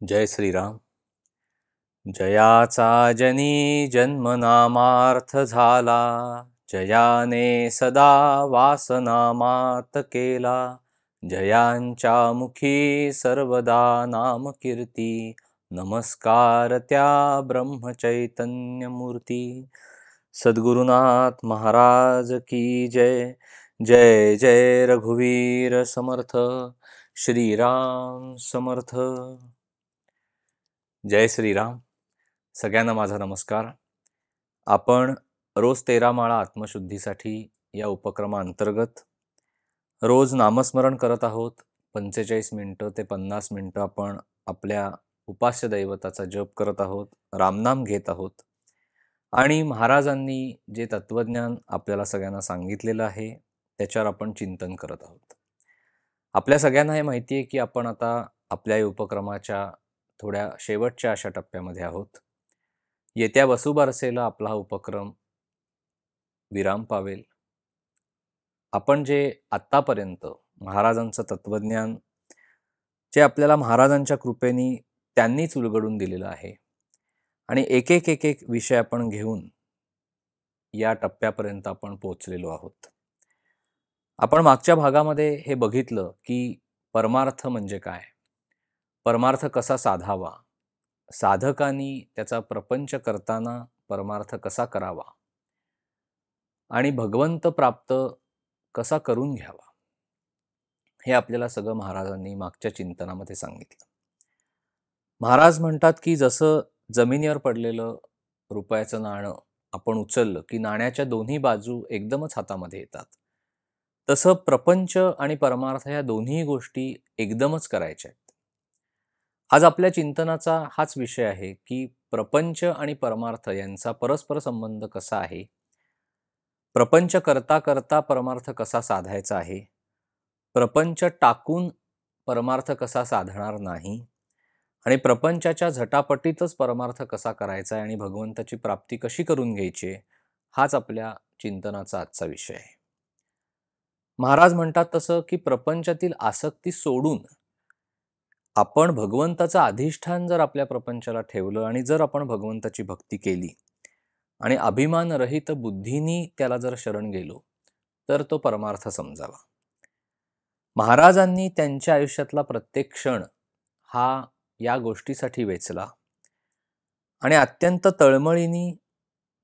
जय श्रीराम. जयाचा जनी जन्मनामार्थ झाला, जयाने सदा वासनामात केला. जयांच्या मुखी सर्वदा नाम कीर्ती, नमस्कार त्या ब्रह्मचैतन्य मूर्ती. सद्गुरुनाथ महाराज की जय. जय जय रघुवीर समर्थ. श्रीराम समर्थ. जय श्रीराम. सगळ्यांना माझा नमस्कार. आपण रोज 13 माळा आत्मशुद्धीसाठी या उपक्रमाअंतर्गत रोज नामस्मरण करत आहोत. 45 मिनिटं ते 50 मिनिटं आपण आपल्या उपास्य दैवताचा जप करत आहोत, रामनाम घेत आहोत. आणि महाराजांनी जे तत्वज्ञान आपल्याला सगळ्यांना सांगितलेलं आहे त्याच्यावर आपण चिंतन करत आहोत. आपल्या सगळ्यांना हे माहिती आहे की आपण आता आपल्या या उपक्रमाच्या थोड्या शेवटच्या अशा टप्प्यामध्ये आहोत. येत्या वसुबारसेला आपला हा उपक्रम विराम पावेल. आपण जे आत्तापर्यंत महाराजांचं तत्वज्ञान जे आपल्याला महाराजांच्या कृपेने त्यांनीच उलगडून दिलेलं आहे आणि एक एक विषय आपण घेऊन या टप्प्यापर्यंत आपण पोहोचलेलो आहोत. आपण मागच्या भागामध्ये हे बघितलं की परमार्थ म्हणजे काय, परमार्थ कसा साधावा, साधकांनी त्याचा प्रपंच करताना परमार्थ कसा करावा आणि भगवंत प्राप्त कसा करून घ्यावा, हे आपल्याला सगळं महाराजांनी मागच्या चिंतनामध्ये सांगितलं. महाराज म्हणतात की जसं जमिनीवर पडलेलं रुपयाचं नाणं आपण उचललं की नाण्याच्या दोन्ही बाजू एकदमच हातामध्ये येतात, तसं प्रपंच आणि परमार्थ या दोन्ही गोष्टी एकदमच करायच्या आहेत. आज आपल्या चिंतनाचा हाच विषय आहे की प्रपंच आणि परमार्थ यांचा परस्पर संबंध कसा आहे, प्रपंच करता करता परमार्थ कसा साधायचा आहे, प्रपंच टाकून परमार्थ कसा साधणार नाही आणि प्रपंचाच्या झटापटीतच परमार्थ कसा करायचा आणि भगवंताची प्राप्ती कशी करून घ्यायची, हाच आपल्या चिंतनाचा आजचा विषय आहे. महाराज म्हणतात तसं की प्रपंचातील आसक्ती सोडून आपण भगवंताचं अधिष्ठान जर आपल्या प्रपंचाला ठेवलं आणि जर आपण भगवंताची भक्ती केली आणि अभिमान रहित बुद्धीनी त्याला जर शरण गेलो तर तो परमार्थ समजावा. महाराजांनी त्यांच्या आयुष्यातला प्रत्येक क्षण हा या गोष्टीसाठी वेचला आणि अत्यंत तळमळीने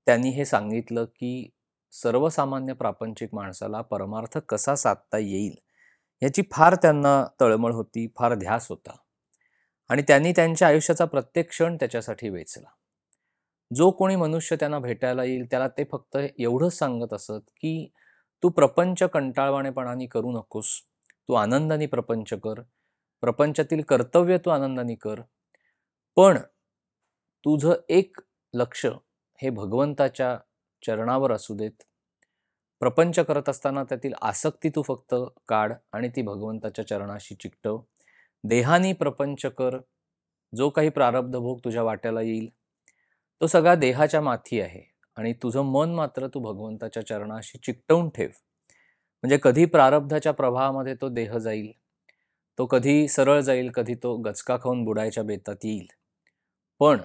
त्यांनी हे सांगितलं की सर्वसामान्य प्रापंचिक माणसाला परमार्थ कसा साधता येईल याची फार त्यांना तळमळ होती, फार ध्यास होता आणि त्यांनी त्यांच्या आयुष्याचा प्रत्येक क्षण त्याच्यासाठी वेचला. जो कोणी मनुष्य त्यांना भेटायला येईल त्याला ते फक्त एवढंच सांगत असत की तू प्रपंच कंटाळवाणेपणाने करू नकोस, तू आनंदाने प्रपंच कर, प्रपंचातील कर्तव्य तू आनंदाने कर, पण तुझं एक लक्ष हे भगवंताच्या चरणावर असू देत. प्रपंच करत असताना त्यातील आसक्ती तू फक्त काढ आणि ती भगवंताच्या चरणाशी चिकटव. देहानी प्रपंच कर, जो काही प्रारब्ध भोग तुझ्या वाट्याला येईल तो सगळा देहाच्या माथी आहे आणि तुझं मन मात्र तू भगवंताच्या चरणाशी चिकटवून ठेव. म्हणजे कधी प्रारब्धाच्या प्रवाहामध्ये तो देह जाईल, तो कधी सरळ जाईल, कधी तो गचका खाऊन बुडायच्या बेतात येईल, पण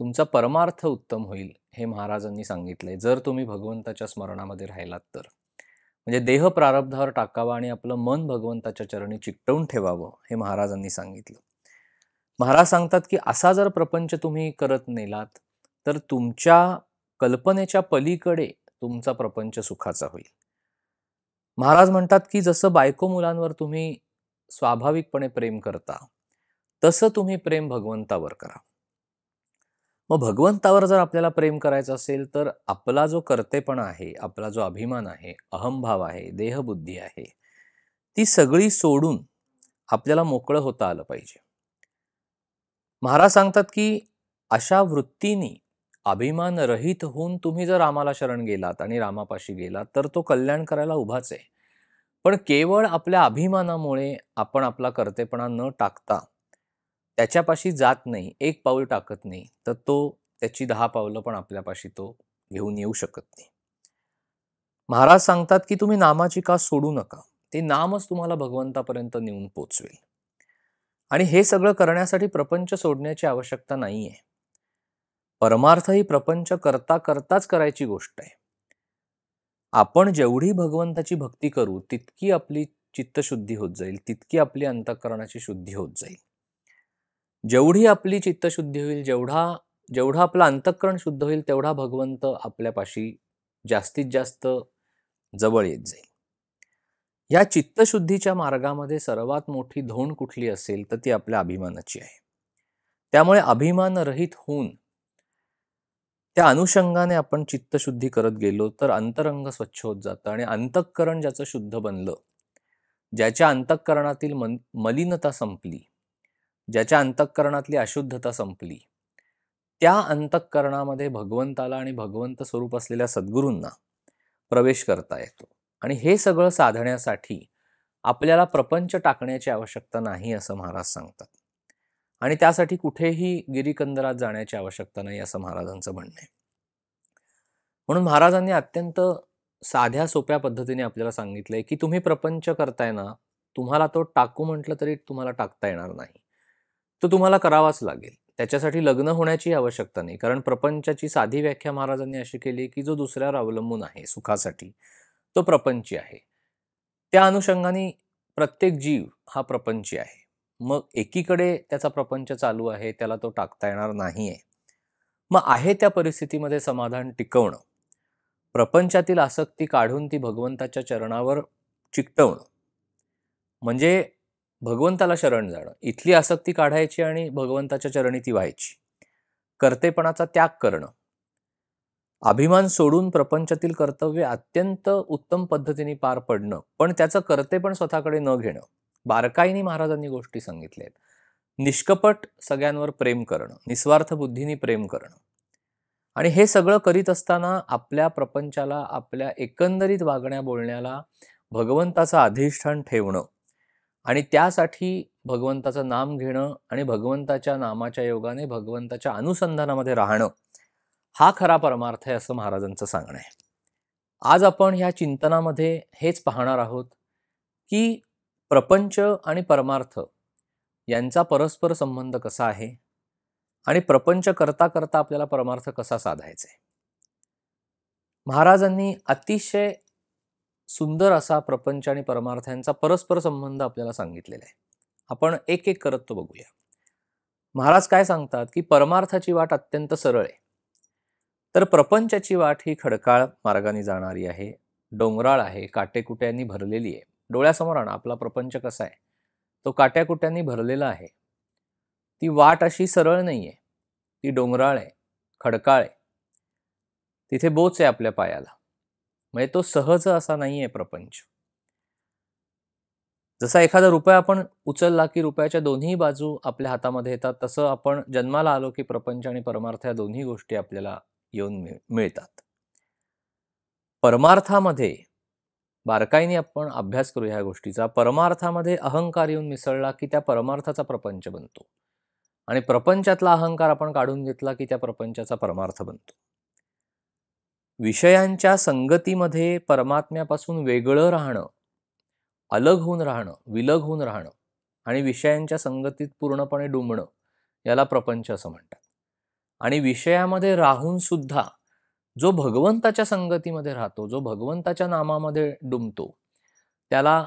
तुमचा परमार्थ उत्तम होईल हे महाराजांनी सांगितलंय जर तुम्ही भगवंताच्या स्मरणामध्ये राहिलात तर. म्हणजे देह प्रारब्धावर टाकावा आणि आपलं मन भगवंताच्या चरणी चिकटवून ठेवावं हे महाराजांनी सांगितलं. महाराज सांगतात की असा जर प्रपंच तुम्ही करत नेलात तर तुमच्या कल्पनेच्या पलीकडे तुमचा प्रपंच सुखाचा होईल. महाराज म्हणतात की जसं बायको मुलांवर तुम्ही स्वाभाविकपणे प्रेम करता तसं तुम्ही प्रेम भगवंतावर करा. मग भगवंतावर जर आपल्याला प्रेम करायचं असेल तर आपला जो कर्तेपणा आहे, आपला जो अभिमान आहे, अहंभाव आहे, देहबुद्धी आहे, ती सगळी सोडून आपल्याला मोकळं होता आलं पाहिजे. महाराज सांगतात की अशा वृत्तीने अभिमान रहित होऊन तुम्ही जर रामाला शरण गेलात आणि रामापाशी गेलात तर तो कल्याण करायला उभाच आहे. पण केवळ आपल्या अभिमानामुळे आपण आपला कर्तेपणा न टाकता त्याच्यापाशी जात नाही, एक पाऊल टाकत नाही, तर तो त्याची 10 पावलं पण आपल्यापाशी तो घेऊन येऊ शकत नाही. महाराज सांगतात की तुम्ही नामाची कास सोडू नका, ते नामच तुम्हाला भगवंतापर्यंत नेऊन पोचवेल. आणि हे सगळं करण्यासाठी प्रपंच सोडण्याची आवश्यकता नाहीये. परमार्थ ही प्रपंच करता करताच करायची गोष्ट आहे. आपण जेवढी भगवंताची भक्ती करू तितकी आपली चित्तशुद्धी होत जाईल, तितकी आपली अंतःकरणाची शुद्धी होत जाईल. जेवढी आपली चित्तशुद्धी होईल, जेवढा आपलं अंतःकरण शुद्ध होईल, तेवढा भगवंत आपल्यापाशी जास्तीत जास्त जवळ येत जाईल. या चित्तशुद्धीच्या मार्गामध्ये सर्वात मोठी धोंड कुठली असेल तर ती आपल्या अभिमानाची आहे. त्यामुळे अभिमानरहित होऊन त्या अनुषंगाने आपण चित्तशुद्धी करत गेलो तर अंतरंग स्वच्छ होत जातं आणि अंतःकरण ज्याचं शुद्ध बनलं, ज्याच्या अंतःकरणातील मलिनता संपली, ज्याच्या अंतःकरणातली अशुद्धता संपली, त्या अंतःकरणामध्ये भगवंताला आणि भगवंत स्वरूप असलेल्या सद्गुरूंना प्रवेश करता येतो. आणि हे सगळं साधण्यासाठी आपल्याला प्रपंच टाकण्याची आवश्यकता नाही असं महाराज सांगतात. आणि त्यासाठी कुठेही गिरीकंदरात जाण्याची आवश्यकता नाही असं महाराजांचं म्हणणं आहे. म्हणून महाराजांनी अत्यंत साध्या सोप्या पद्धतीने आपल्याला सांगितलंय की तुम्ही प्रपंच करताय ना, तुम्हाला तो टाकू म्हटलं तरी तुम्हाला टाकता येणार नाही. तो तुम्हाला करावाच लागेल. त्याच्यासाठी लग्न होण्याची आवश्यकता नाही. कारण प्रपंचाची साधी व्याख्या महाराजांनी अशी केली की जो दुसऱ्यावर अवलंबून आहे सुखासाठी, तो प्रपंची आहे. त्या अनुषंगाने प्रत्येक जीव हा प्रपंची आहे. मग एकीकडे त्याचा प्रपंच चालू आहे, त्याला तो टाकता येणार नाहीये. मग आहे त्या परिस्थितीमध्ये समाधान टिकवणं, प्रपंचातील आसक्ती काढून ती भगवंताच्या चरणावर चिकटवणं, म्हणजे भगवंताला शरण जाणं. इथली आसक्ती काढायची आणि भगवंताच्या चरणी ती व्हायची. कर्तेपणाचा त्याग करणं, अभिमान सोडून प्रपंचातील कर्तव्य अत्यंत उत्तम पद्धतीने पार पडणं, पण त्याचं कर्तेपण स्वतःकडे न घेणं. बारकाईने महाराजांनी गोष्टी सांगितल्या आहेत. निष्कपट सगळ्यांवर प्रेम करणं, निस्वार्थ बुद्धीने प्रेम करणं. आणि हे सगळं करीत असताना आपल्या प्रपंचाला, आपल्या एकंदरीत वागण्या बोलण्याला भगवंताचं अधिष्ठान ठेवणं आणि त्यासाठी भगवंताचं नाम घेणं आणि भगवंताच्या नामाच्या योगाने भगवंताच्या अनुसंधानामध्ये राहणं, हा खरा परमार्थ आहे असं महाराजांचं सांगणं आहे. आज आपण ह्या चिंतनामध्ये हेच पाहणार आहोत की प्रपंच आणि परमार्थ यांचा परस्पर संबंध कसा आहे आणि प्रपंच करता करता आपल्याला परमार्थ कसा साधायचा आहे. महाराजांनी अतिशय सुंदर असा प्रपंच आणि परमार्थांचा परस्पर संबंध आपल्याला सांगितलेला आहे. आपण एक एक करत तो बघूया. महाराज काय सांगतात की परमार्थाची वाट अत्यंत सरळ आहे, तर प्रपंचाची वाट ही खडकाळ मार्गाने जाणारी आहे, डोंगराळ आहे, काटेकुट्यांनी भरलेली आहे. डोळ्यासमोर आणा, आपला प्रपंच कसा आहे, तो काट्याकुट्यांनी भरलेला आहे. ती वाट अशी सरळ नाहीये, ती डोंगराळ आहे, खडकाळ आहे, तिथे बोच आहे आपल्या पायाला. म्हणजे तो सहज असा नाहीये प्रपंच. जसा एखादा रुपया आपण उचलला की रुपयाच्या दोन्ही बाजू आपल्या हातामध्ये येतात, तसं आपण जन्माला आलो की प्रपंच आणि परमार्थ या दोन्ही गोष्टी आपल्याला येऊन मिळतात. परमार्थामध्ये बारकाईने आपण अभ्यास करू ह्या गोष्टीचा. परमार्थामध्ये अहंकार येऊन मिसळला की त्या परमार्थाचा प्रपंच बनतो आणि प्रपंचातला अहंकार आपण काढून घेतला की त्या प्रपंचाचा परमार्थ बनतो. विषयांच्या संगतीमध्ये परमात्म्यापासून वेगळं राहणं, अलग होऊन राहणं, विलग होऊन राहणं आणि विषयांच्या संगतीत पूर्णपणे डुंबणं, याला प्रपंच असं म्हणतात. आणि विषयामध्ये राहून सुद्धा जो भगवंताच्या संगतीमध्ये राहतो, जो भगवंताच्या नामामध्ये डुंबतो, त्याला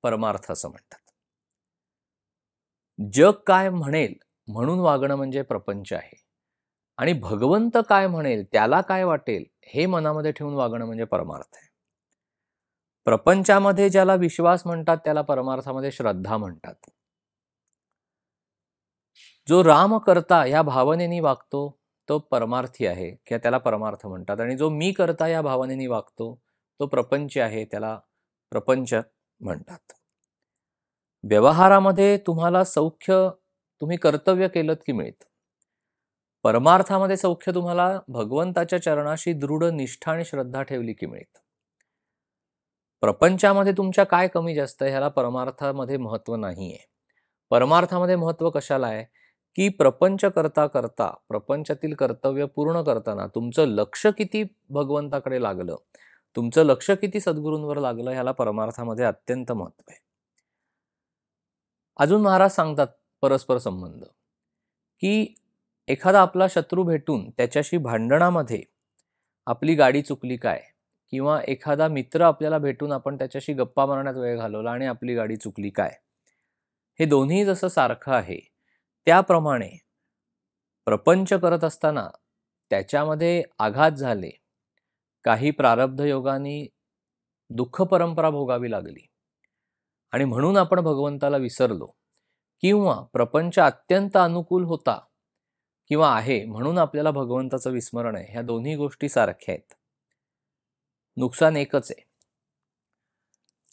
परमार्थ असं म्हणतात. जग काय म्हणेल म्हणून वागणं म्हणजे प्रपंच आहे आणि भगवंत काय म्हणेल, त्याला काय वाटेल हे मनामध्ये ठेवून वागणं म्हणजे परमार्थ आहे. प्रपंचामध्ये ज्याला विश्वास म्हणतात त्याला परमार्थामध्ये श्रद्धा म्हणतात. जो राम करता या भावनेने वागतो तो परमार्थी आहे किंवा त्याला परमार्थ म्हणतात, आणि जो मी करता या भावनेने वागतो तो प्रपंच आहे, त्याला प्रपंच म्हणतात. व्यवहारामध्ये तुम्हाला सौख्य तुम्ही कर्तव्य केलं की मिळतं. परमार्थामध्ये सौख्य तुम्हाला भगवंताच्या चरणाशी दृढ निष्ठा आणि श्रद्धा ठेवली की मिळतं. प्रपंचामध्ये तुमच्या काय कमी जास्त आहे ह्याला परमार्थामध्ये महत्व नाहीये. परमार्थामध्ये महत्व कशाला आहे की प्रपंच करता करता, प्रपंचातील कर्तव्य पूर्ण करताना तुमचं लक्ष किती भगवंताकडे लागलं, तुमचं लक्ष किती सद्गुरूंवर लागलं, ह्याला परमार्थामध्ये अत्यंत महत्व आहे. अजून महाराज सांगतात परस्पर संबंध, की एखादा आपला शत्रू भेटून त्याच्याशी भांडणामध्ये आपली गाडी चुकली काय, किंवा एखादा मित्र आपल्याला भेटून आपण त्याच्याशी गप्पा मारण्यात वेळ घालवला आणि आपली गाडी चुकली काय, हे दोन्ही जसं सारखं आहे त्याप्रमाणे प्रपंच करत असताना त्याच्यामध्ये आघात झाले, काही प्रारब्ध योगाने दुःख परंपरा भोगावी लागली आणि म्हणून आपण भगवंताला विसरलो, किंवा प्रपंच अत्यंत अनुकूल होता किंवा आहे म्हणून आपल्याला भगवंताचं विस्मरण आहे, ह्या दोन्ही गोष्टी सारख्या आहेत. नुकसान एकच आहे,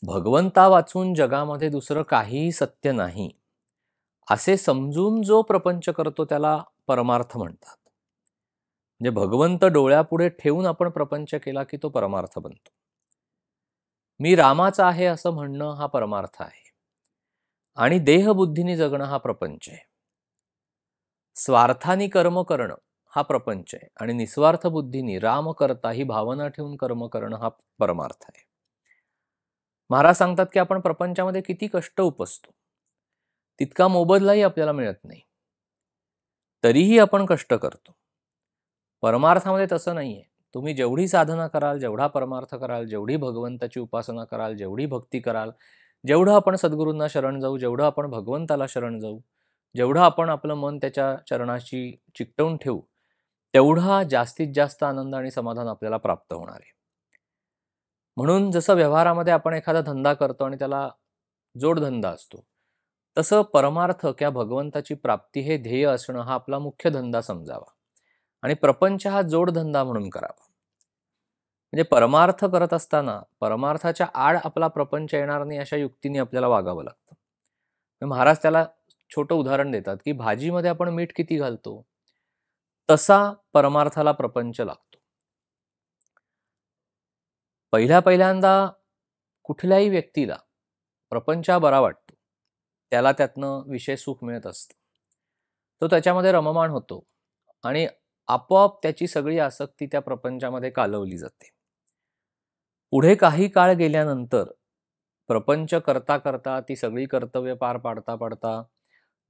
भगवंता वाचून जगामध्ये दुसरं काहीही सत्य नाही असे समजून जो प्रपंच करतो त्याला परमार्थ म्हणतात. म्हणजे भगवंत डोळ्यापुढे ठेवून आपण प्रपंच केला की तो परमार्थ बनतो. मी रामाचा आहे असं म्हणणं हा परमार्थ आहे, आणि देहबुद्धीने जगणं हा प्रपंच आहे. स्वार्थाने कर्म करणं हा प्रपंच आहे, आणि निस्वार्थ बुद्धीने राम करता ही भावना ठेवून कर्म करणं हा परमार्थ आहे. महाराज सांगतात की आपण प्रपंचामध्ये किती कष्ट उपसतो, तितका मोबदलाही आपल्याला मिळत नाही, तरीही आपण कष्ट करतो. परमार्थामध्ये तसं नाहीये. तुम्ही जेवढी साधना कराल, जेवढा परमार्थ कराल, जेवढी भगवंताची उपासना कराल, जेवढी भक्ती कराल, जेवढं आपण सद्गुरूंना शरण जाऊ, जेवढं आपण भगवंताला शरण जाऊ, जेवढं आपण आपलं मन त्याच्या चरणाशी चिकटवून ठेवू, तेवढा जास्तीत जास्त आनंद आणि समाधान आपल्याला प्राप्त होणार आहे. म्हणून जसं व्यवहारामध्ये आपण एखादा धंदा करतो आणि त्याला जोडधंदा असतो, तसं परमार्थ किंवा भगवंताची प्राप्ती हे ध्येय असणं हा आपला मुख्य धंदा समजावा, आणि प्रपंच हा जोडधंदा म्हणून करावा. म्हणजे परमार्थ करत असताना परमार्थाच्या आड आपला प्रपंच येणार नाही अशा युक्तीने आपल्याला वागावं लागतं. महाराज त्याला छोटं उदाहरण देतात की भाजीमध्ये आपण मीठ किती घालतो, तसा परमार्थाला प्रपंच लागतो. पहिल्यांदा कुठल्याही व्यक्तीला प्रपंच हा बरा वाटतो, त्याला त्यातनं विशेष सुख मिळत असतं, तो त्याच्यामध्ये रममाण होतो आणि आपोआप त्याची सगळी आसक्ती त्या प्रपंचामध्ये कालवली जाते. पुढे काही काळ गेल्यानंतर प्रपंच करता करता, ती सगळी कर्तव्य पार पाडता पाडता,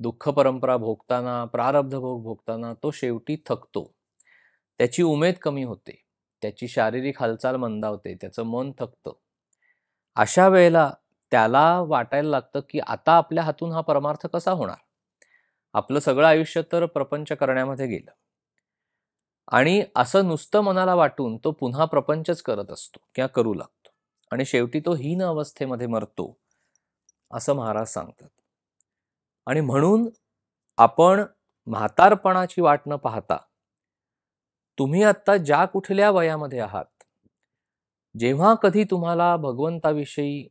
दुःख परंपरा भोगताना, प्रारब्ध भोग भोगताना तो शेवटी थकतो, त्याची उमेद कमी होते, त्याची शारीरिक हालचाल मंदावते, त्याचं मन थकतं. अशा वेळेला त्याला वाटायला लागतं की आता आपल्या हातून हा परमार्थ कसा होणार, आपलं सगळं आयुष्य तर प्रपंच करण्यामध्ये गेलं. आणि असं नुसतं मनाला वाटून तो पुन्हा प्रपंचच करत असतो किंवा करू लागतो, आणि शेवटी तो हीन अवस्थेमध्ये मरतो, असं महाराज सांगतात. आणि म्हणून आपण म्हातारपणाची वाट न पाहता, तुम्ही आता ज्या कुठल्या वयामध्ये आहात, जेव्हा कधी तुम्हाला भगवंताविषयी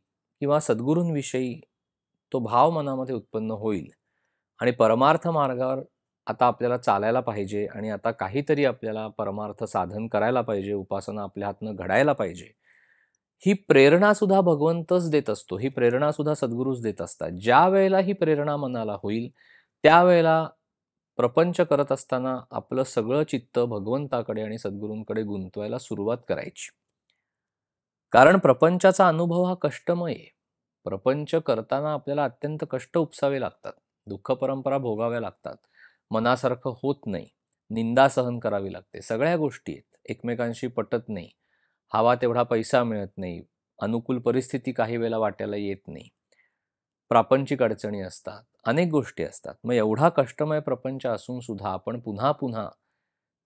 किंवा सद्गुरूंविषयी तो भाव मनामध्ये उत्पन्न होईल आणि परमार्थ मार्गावर आता आपल्याला चालायला पाहिजे, आणि आता काहीतरी आपल्याला परमार्थ साधन करायला पाहिजे, उपासना आपल्या हातनं घडायला पाहिजे, ही प्रेरणा सुद्धा भगवंतच देत असतो, ही प्रेरणा सुद्धा सद्गुरूच देत असतात. ज्या वेळेला ही प्रेरणा मनाला होईल, त्यावेळेला प्रपंच करत असताना आपलं सगळं चित्त भगवंताकडे आणि सद्गुरूंकडे गुंतवायला सुरुवात करायची. कारण प्रपंचाचा अनुभव हा कष्टमय आहे. प्रपंच करताना आपल्याला अत्यंत कष्ट उपसावे लागतात, दुःख परंपरा भोगाव्या लागतात, मनासारखं होत नाही, निंदा सहन करावी लागते, सगळ्या गोष्टी आहेत, एकमेकांशी पटत नाही, हवा तेवढा पैसा मिळत नाही, अनुकूल परिस्थिती काही वेळेला वाट्याला येत नाही, प्रापंचिक अडचणी असतात, अनेक गोष्टी असतात. मग एवढा कष्टमय प्रपंच असून सुद्धा आपण पुन्हा पुन्हा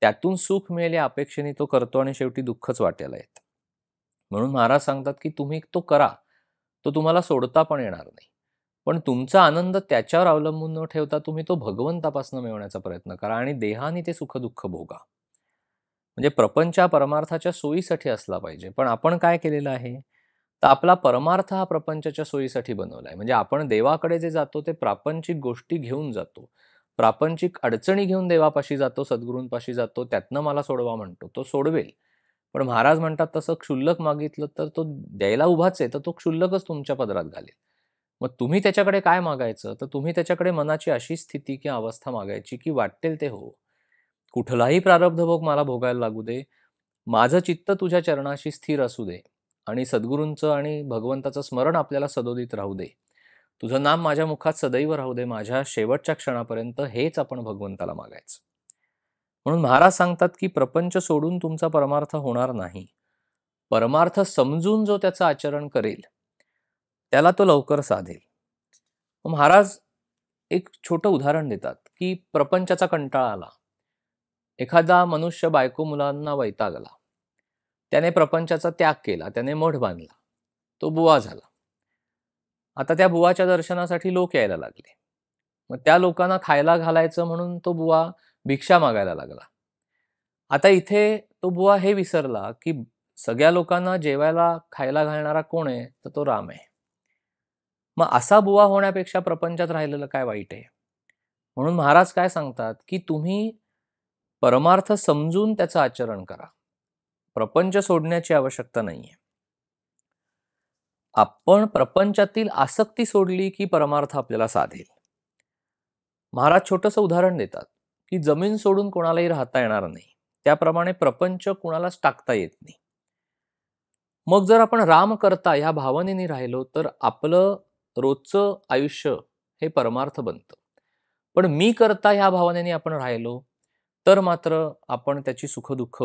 त्यातून सुख मिळेल या अपेक्षेने तो करतो, आणि शेवटी दुःखच वाट्याला येतं. म्हणून महाराज सांगतात की तुम्ही तो करा, तो तुम्हाला सोडता पण येणार नाही, पण तुमचा आनंद त्याच्यावर अवलंबून न ठेवता तुम्ही तो भगवंतापासून मिळवण्याचा प्रयत्न करा, आणि देहाने ते सुख दुःख भोगा. म्हणजे प्रपंच हा परमार्थाच्या सोयीसाठी असला पाहिजे. पण आपण काय केलेलं आहे, तर आपला परमार्थ हा प्रपंचाच्या सोयीसाठी बनवलाय. म्हणजे आपण देवाकडे जे जातो ते प्रापंचिक गोष्टी घेऊन जातो, प्रापंचिक अडचणी घेऊन देवापाशी जातो, सद्गुरूंपाशी जातो, त्यातनं मला सोडवा म्हणतो, तो सोडवेल. पण महाराज म्हणतात तसं क्षुल्लक मागितलं तर तो द्यायला उभाच आहे, तर तो क्षुल्लकच तुमच्या पदरात घालेल. मग तुम्ही त्याच्याकडे काय मागायचं, तर तुम्ही त्याच्याकडे मनाची अशी स्थिती किंवा अवस्था मागायची की वाटेल ते हो, कुठलाही प्रारब्ध भोग मला भोगायला लागू दे, माझं चित्त तुझ्या चरणाशी स्थिर असू दे, आणि सद्गुरूंचं आणि भगवंताचं स्मरण आपल्याला सदोदित राहू दे. तुझं नाम माझ्या मुखात सदैव राहू दे, माझ्या शेवटच्या क्षणापर्यंत हेच आपण भगवंताला मागायचं. म्हणून महाराज सांगतात की प्रपंच सोडून तुमचा परमार्थ होणार नाही. परमार्थ समजून जो त्याचं आचरण करेल त्याला तो लवकर साधेल. महाराज एक छोटं उदाहरण देतात की प्रपंचाचा कंटाळा आला. एखादा मनुष्य बायको मुलांना वैतागला. त्याने प्रपंचाचा त्याग केला, त्याने मठ बांधला, तो बुवा झाला. आता त्या बुवाच्या दर्शनासाठी लोक यायला लागले. मग त्या लोकांना खायला घालायचं म्हणून तो बुवा भिक्षा मागायला लागला. आता इथे तो बुवा हे विसरला की सगळ्या लोकांना जेवायला खायला घालणारा कोण आहे, तर तो राम आहे. मग असा बुवा होण्यापेक्षा प्रपंचात राहिलेलं काय वाईट आहे. म्हणून महाराज काय सांगतात की तुम्ही परमार्थ समजून त्याचं आचरण करा. प्रपंच सोडण्याची आवश्यकता नाहीये. आपण प्रपंचातील आसक्ती सोडली की परमार्थ आपल्याला साधेल. महाराज छोटंसं उदाहरण देतात की जमीन सोडून कोणालाही राहता येणार नाही, त्याप्रमाणे प्रपंच कुणालाच टाकता येत नाही. मग जर आपण राम करता ह्या भावनेने राहिलो तर आपलं रोजचं आयुष्य हे परमार्थ बनतं. पण मी करता ह्या भावनेने आपण राहिलो तर मात्र आपण त्याची सुखदुःख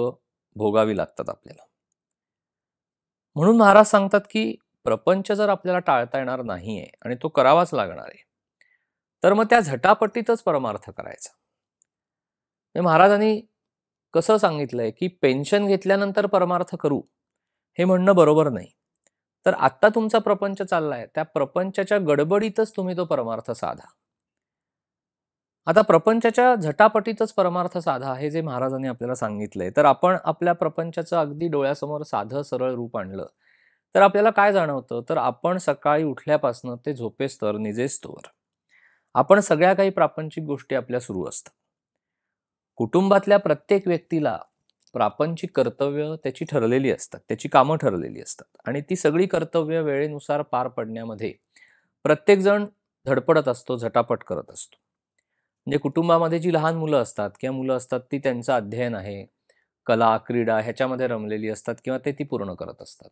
भोगावी लागतात आपल्याला. म्हणून महाराज सांगतात की प्रपंच जर आपल्याला टाळता येणार नाहीये आणि तो करावाच लागणार आहे, तर मग त्या झटापटीतच परमार्थ करायचा. महाराजांनी कसं सांगितलंय की पेन्शन घेतल्यानंतर परमार्थ करू हे म्हणणं बरोबर नाही. तर आत्ता तुमचा प्रपंच चाललाय, त्या प्रपंचाच्या गडबडीतच तुम्ही तो परमार्थ साधा. आता प्रपंचाच्या झटापटीतच परमार्थ साधा हे जे महाराजांनी आपल्याला सांगितलंय, तर आपण आपल्या प्रपंचाचं अगदी डोळ्यासमोर साधं सरळ रूप आणलं तर आपल्याला काय जाणवतं, तर आपण सकाळी उठल्यापासून ते झोपेस्तवर निजेस्तोवर आपण सगळ्या काही प्रापंचिक गोष्टी आपल्या सुरू असतात. कुटुंबातल्या प्रत्येक व्यक्तीला प्रापंचिक कर्तव्य त्याची ठरलेली असतात, त्याची कामं ठरलेली असतात आणि ती सगळी कर्तव्य वेळेनुसार पार पडण्यामध्ये प्रत्येक जण धडपडत असतो, झटापट करत असतो. म्हणजे कुटुंबामध्ये जी लहान मुलं असतात किंवा मुलं असतात ती त्यांचं अध्ययन आहे, कला, क्रीडा ह्याच्यामध्ये रमलेली असतात किंवा ते ती पूर्ण करत असतात.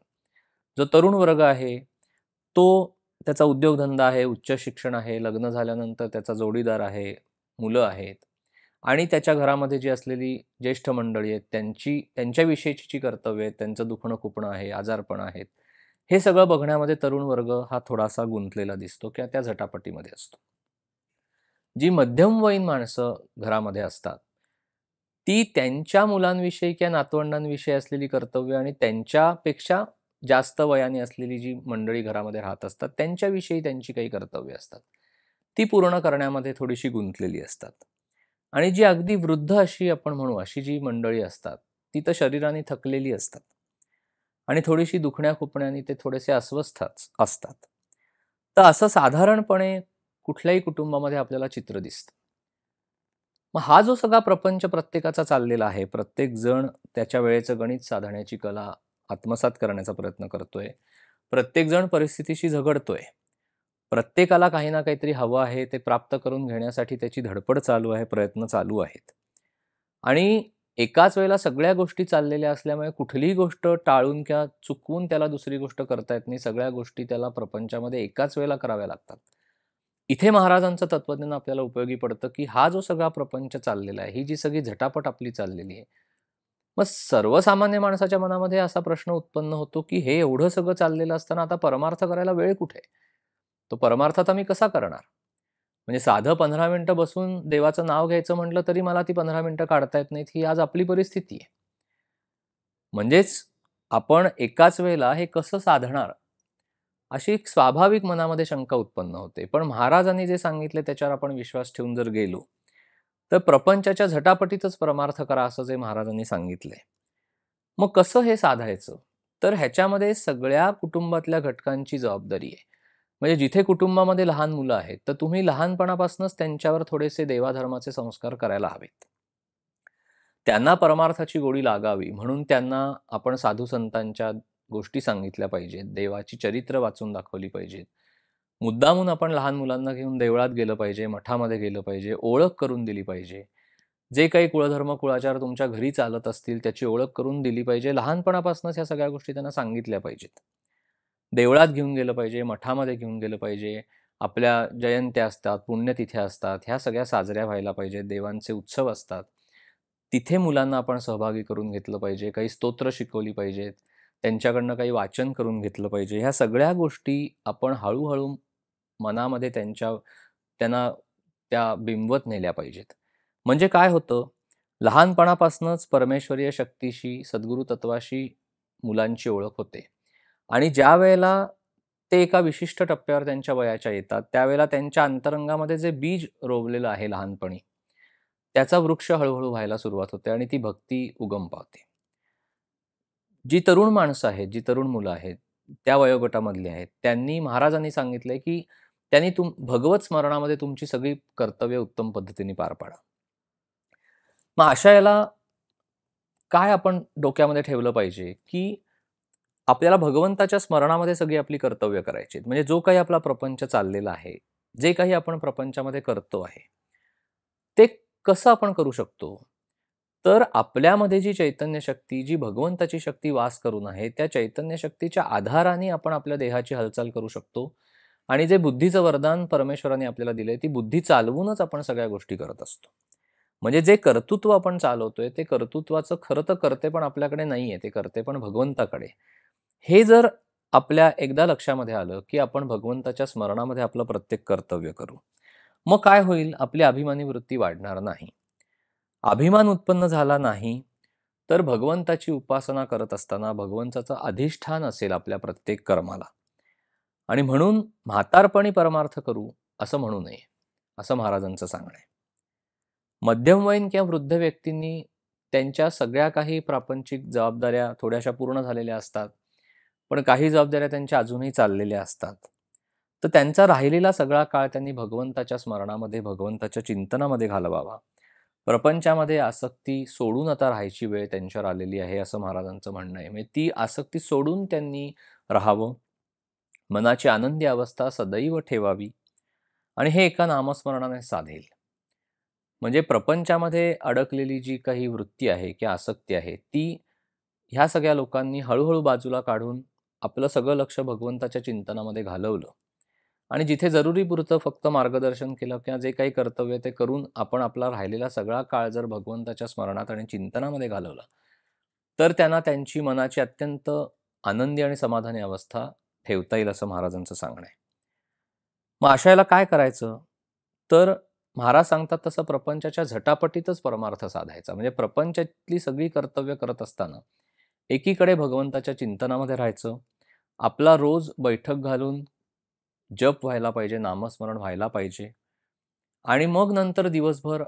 जो तरुण वर्ग आहे तो त्याचा उद्योगधंदा आहे, उच्च शिक्षण आहे, लग्न झाल्यानंतर त्याचा जोडीदार आहे, मुलं आहेत आणि त्याच्या घरामध्ये जी असलेली ज्येष्ठ मंडळी आहेत त्यांच्याविषयीची जी कर्तव्य आहेत, त्यांचं दुखणं खुपणं आहे, आजारपण आहेत, हे सगळं बघण्यामध्ये तरुण वर्ग हा थोडासा गुंतलेला दिसतो किंवा त्या झटापटीमध्ये असतो. जी मध्यमवयीन माणसं घरामध्ये असतात ती त्यांच्या मुलांविषयी किंवा नातवंडांविषयी असलेली कर्तव्य आणि त्यांच्यापेक्षा जास्त वयाने असलेली जी मंडळी घरामध्ये राहत असतात त्यांच्याविषयी त्यांची काही कर्तव्य असतात, ती पूर्ण करण्यामध्ये थोडीशी गुंतलेली असतात. आणि जी अगदी वृद्ध अशी आपण म्हणू अशी जी मंडळी असतात ती तर शरीराने थकलेली असतात आणि थोडीशी दुखण्या खुपण्याने ते थोडेसे अस्वस्थच असतात. तर असं साधारणपणे कुठल्याही कुटुंबामध्ये आपल्याला चित्र दिसतं. मग हा जो सगळा प्रपंच प्रत्येकाचा चाललेला आहे, प्रत्येक जण त्याच्या वेळेचं गणित साधण्याची कला आत्मसात करण्याचा प्रयत्न करतोय. प्रत्येक जण परिस्थितीशी झगडतोय. प्रत्येकाला काही ना काहीतरी हवं आहे, ते प्राप्त करून घेण्यासाठी त्याची धडपड चालू आहे, प्रयत्न चालू आहेत. आणि एकाच वेळेला सगळ्या गोष्टी चाललेल्या असल्यामुळे कुठलीही गोष्ट टाळून किंवा चुकवून त्याला दुसरी गोष्ट करता येत नाही. सगळ्या गोष्टी त्याला प्रपंचामध्ये एकाच वेळेला कराव्या लागतात. इथे महाराजांचं तत्वज्ञान आपल्याला उपयोगी पडतं की हा जो सगळा प्रपंच चाललेला आहे, ही जी सगळी झटापट आपली चाललेली आहे, मग सर्वसामान्य माणसाच्या मनामध्ये असा प्रश्न उत्पन्न होतो की हे एवढं सगळं चाललेलं असताना आता परमार्थ करायला वेळ कुठे? तो परमार्थ आता मी कसा करणार? म्हणजे साधं 15 मिनिटं बसून देवाचं नाव घ्यायचं म्हटलं तरी मला ती 15 मिनिटं काढता येत नाहीत, ही आज आपली परिस्थिती आहे. म्हणजेच आपण एकाच वेळेला हे कसं साधणार? अशी एक स्वाभाविक मनामध्ये शंका उत्पन्न होते. पण महाराजांनी जे सांगितले त्याच्यावर आपण विश्वास ठेवून जर गेलो, तर प्रपंचाच्या झटापटीतच परमार्थ करा असं जे महाराजांनी सांगितलंय. मग कसं हे साधायचं? तर ह्याच्यामध्ये सगळ्या कुटुंबातल्या घटकांची जबाबदारी आहे. म्हणजे जिथे कुटुंबामध्ये लहान मुलं आहेत, तर तुम्ही लहानपणापासूनच त्यांच्यावर थोडेसे देवाधर्माचे संस्कार करायला हवेत. त्यांना परमार्थाची गोडी लागावी म्हणून त्यांना आपण साधू संतांच्या गोष्टी सांगितल्या पाहिजेत, देवाची चरित्र वाचून दाखवली पाहिजेत. मुद्दामून आपण लहान मुलांना घेऊन देवळात गेलं पाहिजे, मठामध्ये गेलं पाहिजे, ओळख करून दिली पाहिजे. जे काही कुळधर्म, कुळाचार तुमच्या घरी चालत असतील त्याची ओळख करून दिली पाहिजे. लहानपणापासूनच ह्या सगळ्या गोष्टी त्यांना सांगितल्या पाहिजेत. देवळात घेऊन गेलं पाहिजे, मठामध्ये घेऊन गेलं पाहिजे आपल्या जयंत्या असतात, पुण्यतिथ्या असतात, ह्या सगळ्या साजऱ्या व्हायला पाहिजेत. देवांचे उत्सव असतात. तिथे मुलांना आपण सहभागी करून घेतलं पाहिजे. काही स्तोत्र शिकवली पाहिजेत. त्यांच्याकडनं काही वाचन करून घेतलं पाहिजे. ह्या सगळ्या गोष्टी आपण हळू मनामध्ये त्यांना त्या बिंबवत नेल्या पाहिजेत. म्हणजे काय होतं, लहानपणापासूनच परमेश्वरीय शक्तीशी, सद्गुरू तत्वाशी मुलांची ओळख होते. आणि ज्या वेळेला ते एका विशिष्ट टप्प्यावर त्यांच्या वयाच्या येतात, त्यावेळेला त्यांच्या अंतरंगामध्ये जे बीज रोवलेलं आहे लहानपणी, त्याचा वृक्ष हळू व्हायला सुरुवात होते आणि ती भक्ती उगम पावते. जी तरुण माणसं आहेत, जी तरुण मुलं आहेत, त्या वयोगटामधली आहेत, त्यांनी महाराजांनी सांगितलंय, की त्यांनी भगवत स्मरणामध्ये तुमची सगळी कर्तव्य उत्तम पद्धतीने पार पाडा. मग अशा याला काय आपण डोक्यामध्ये ठेवलं पाहिजे, की आपल्याला भगवंताच्या स्मरणामध्ये सगळी आपली कर्तव्य करायची आहेत. म्हणजे जो काही आपला प्रपंच चाललेला आहे, जे काही आपण प्रपंचामध्ये करतो आहे, ते कसं आपण करू शकतो? तर आपल्यामध्ये जी चैतन्य शक्ती, जी भगवंताची शक्ती वास करून आहे, त्या चैतन्य शक्तीच्या आधाराने आपण आपल्या देहाची हालचाल करू शकतो आणि जे बुद्धीचं वरदान परमेश्वराने आपल्याला दिलंय, ती बुद्धी चालवूनच आपण सगळ्या गोष्टी करत असतो. म्हणजे जे कर्तृत्व आपण चालवतोय, ते कर्तृत्वाचं खरं तर कर्तेपण आपल्याकडे नाहीये, ते कर्तेपण भगवंताकडे. हे जर आपल्या एकदा लक्षामध्ये आलं, की आपण भगवंताच्या स्मरणामध्ये आपलं प्रत्येक कर्तव्य करू. मग काय होईल? आपली अभिमानी वृत्ती वाढणार नाही. अभिमान उत्पन्न झाला नाही, तर भगवंताची उपासना करत असताना भगवंताचं अधिष्ठान असेल आपल्या प्रत्येक कर्माला. आणि म्हणून म्हातारपणी परमार्थ करू असं म्हणू नये, असं महाराजांचं सांगणं आहे. मध्यमवयीन किंवा वृद्ध व्यक्तींनी त्यांच्या सगळ्या काही प्रापंचिक जबाबदाऱ्या थोड्याशा पूर्ण झालेल्या असतात, पण काही जबाबदाऱ्या त्यांच्या अजूनही चाललेल्या असतात. तर त्यांचा राहिलेला सगळा काळ त्यांनी भगवंताच्या स्मरणामध्ये, भगवंताच्या चिंतनामध्ये घालवावा. प्रपंचामध्ये आसक्ती सोडून आता राहायची वेळ त्यांच्यावर आलेली आहे, असं महाराजांचं म्हणणं आहे. म्हणजे ती आसक्ती सोडून त्यांनी राहावं. मनाची आनंदी अवस्था सदैव ठेवावी आणि हे एका नामस्मरणाने साधेल. म्हणजे प्रपंचामध्ये अडकलेली जी काही वृत्ती आहे किंवा आसक्ती आहे, ती ह्या सगळ्या लोकांनी हळूहळू बाजूला काढून आपलं सगळं लक्ष भगवंताच्या चिंतनामध्ये घालवलं आणि जिथे जरुरीपुरतं फक्त मार्गदर्शन केलं किंवा जे काही कर्तव्य ते करून आपण आपला राहिलेला सगळा काळ जर भगवंताच्या स्मरणात आणि चिंतनामध्ये घालवला, तर त्यांना त्यांची मनाची अत्यंत आनंदी आणि समाधानी अवस्था ठेवता येईल असं महाराजांचं सांगणं आहे. मग अशा याला काय करायचं? तर महाराज सांगतात तसं प्रपंचाच्या झटापटीतच परमार्थ साधायचा. म्हणजे प्रपंचातली सगळी कर्तव्य करत असताना एकीकडे भगवंताच्या चिंतनामध्ये राहायचं. आपला रोज बैठक घालून जप व्हायला पाहिजे, नामस्मरण व्हायला पाहिजे आणि मग नंतर दिवसभर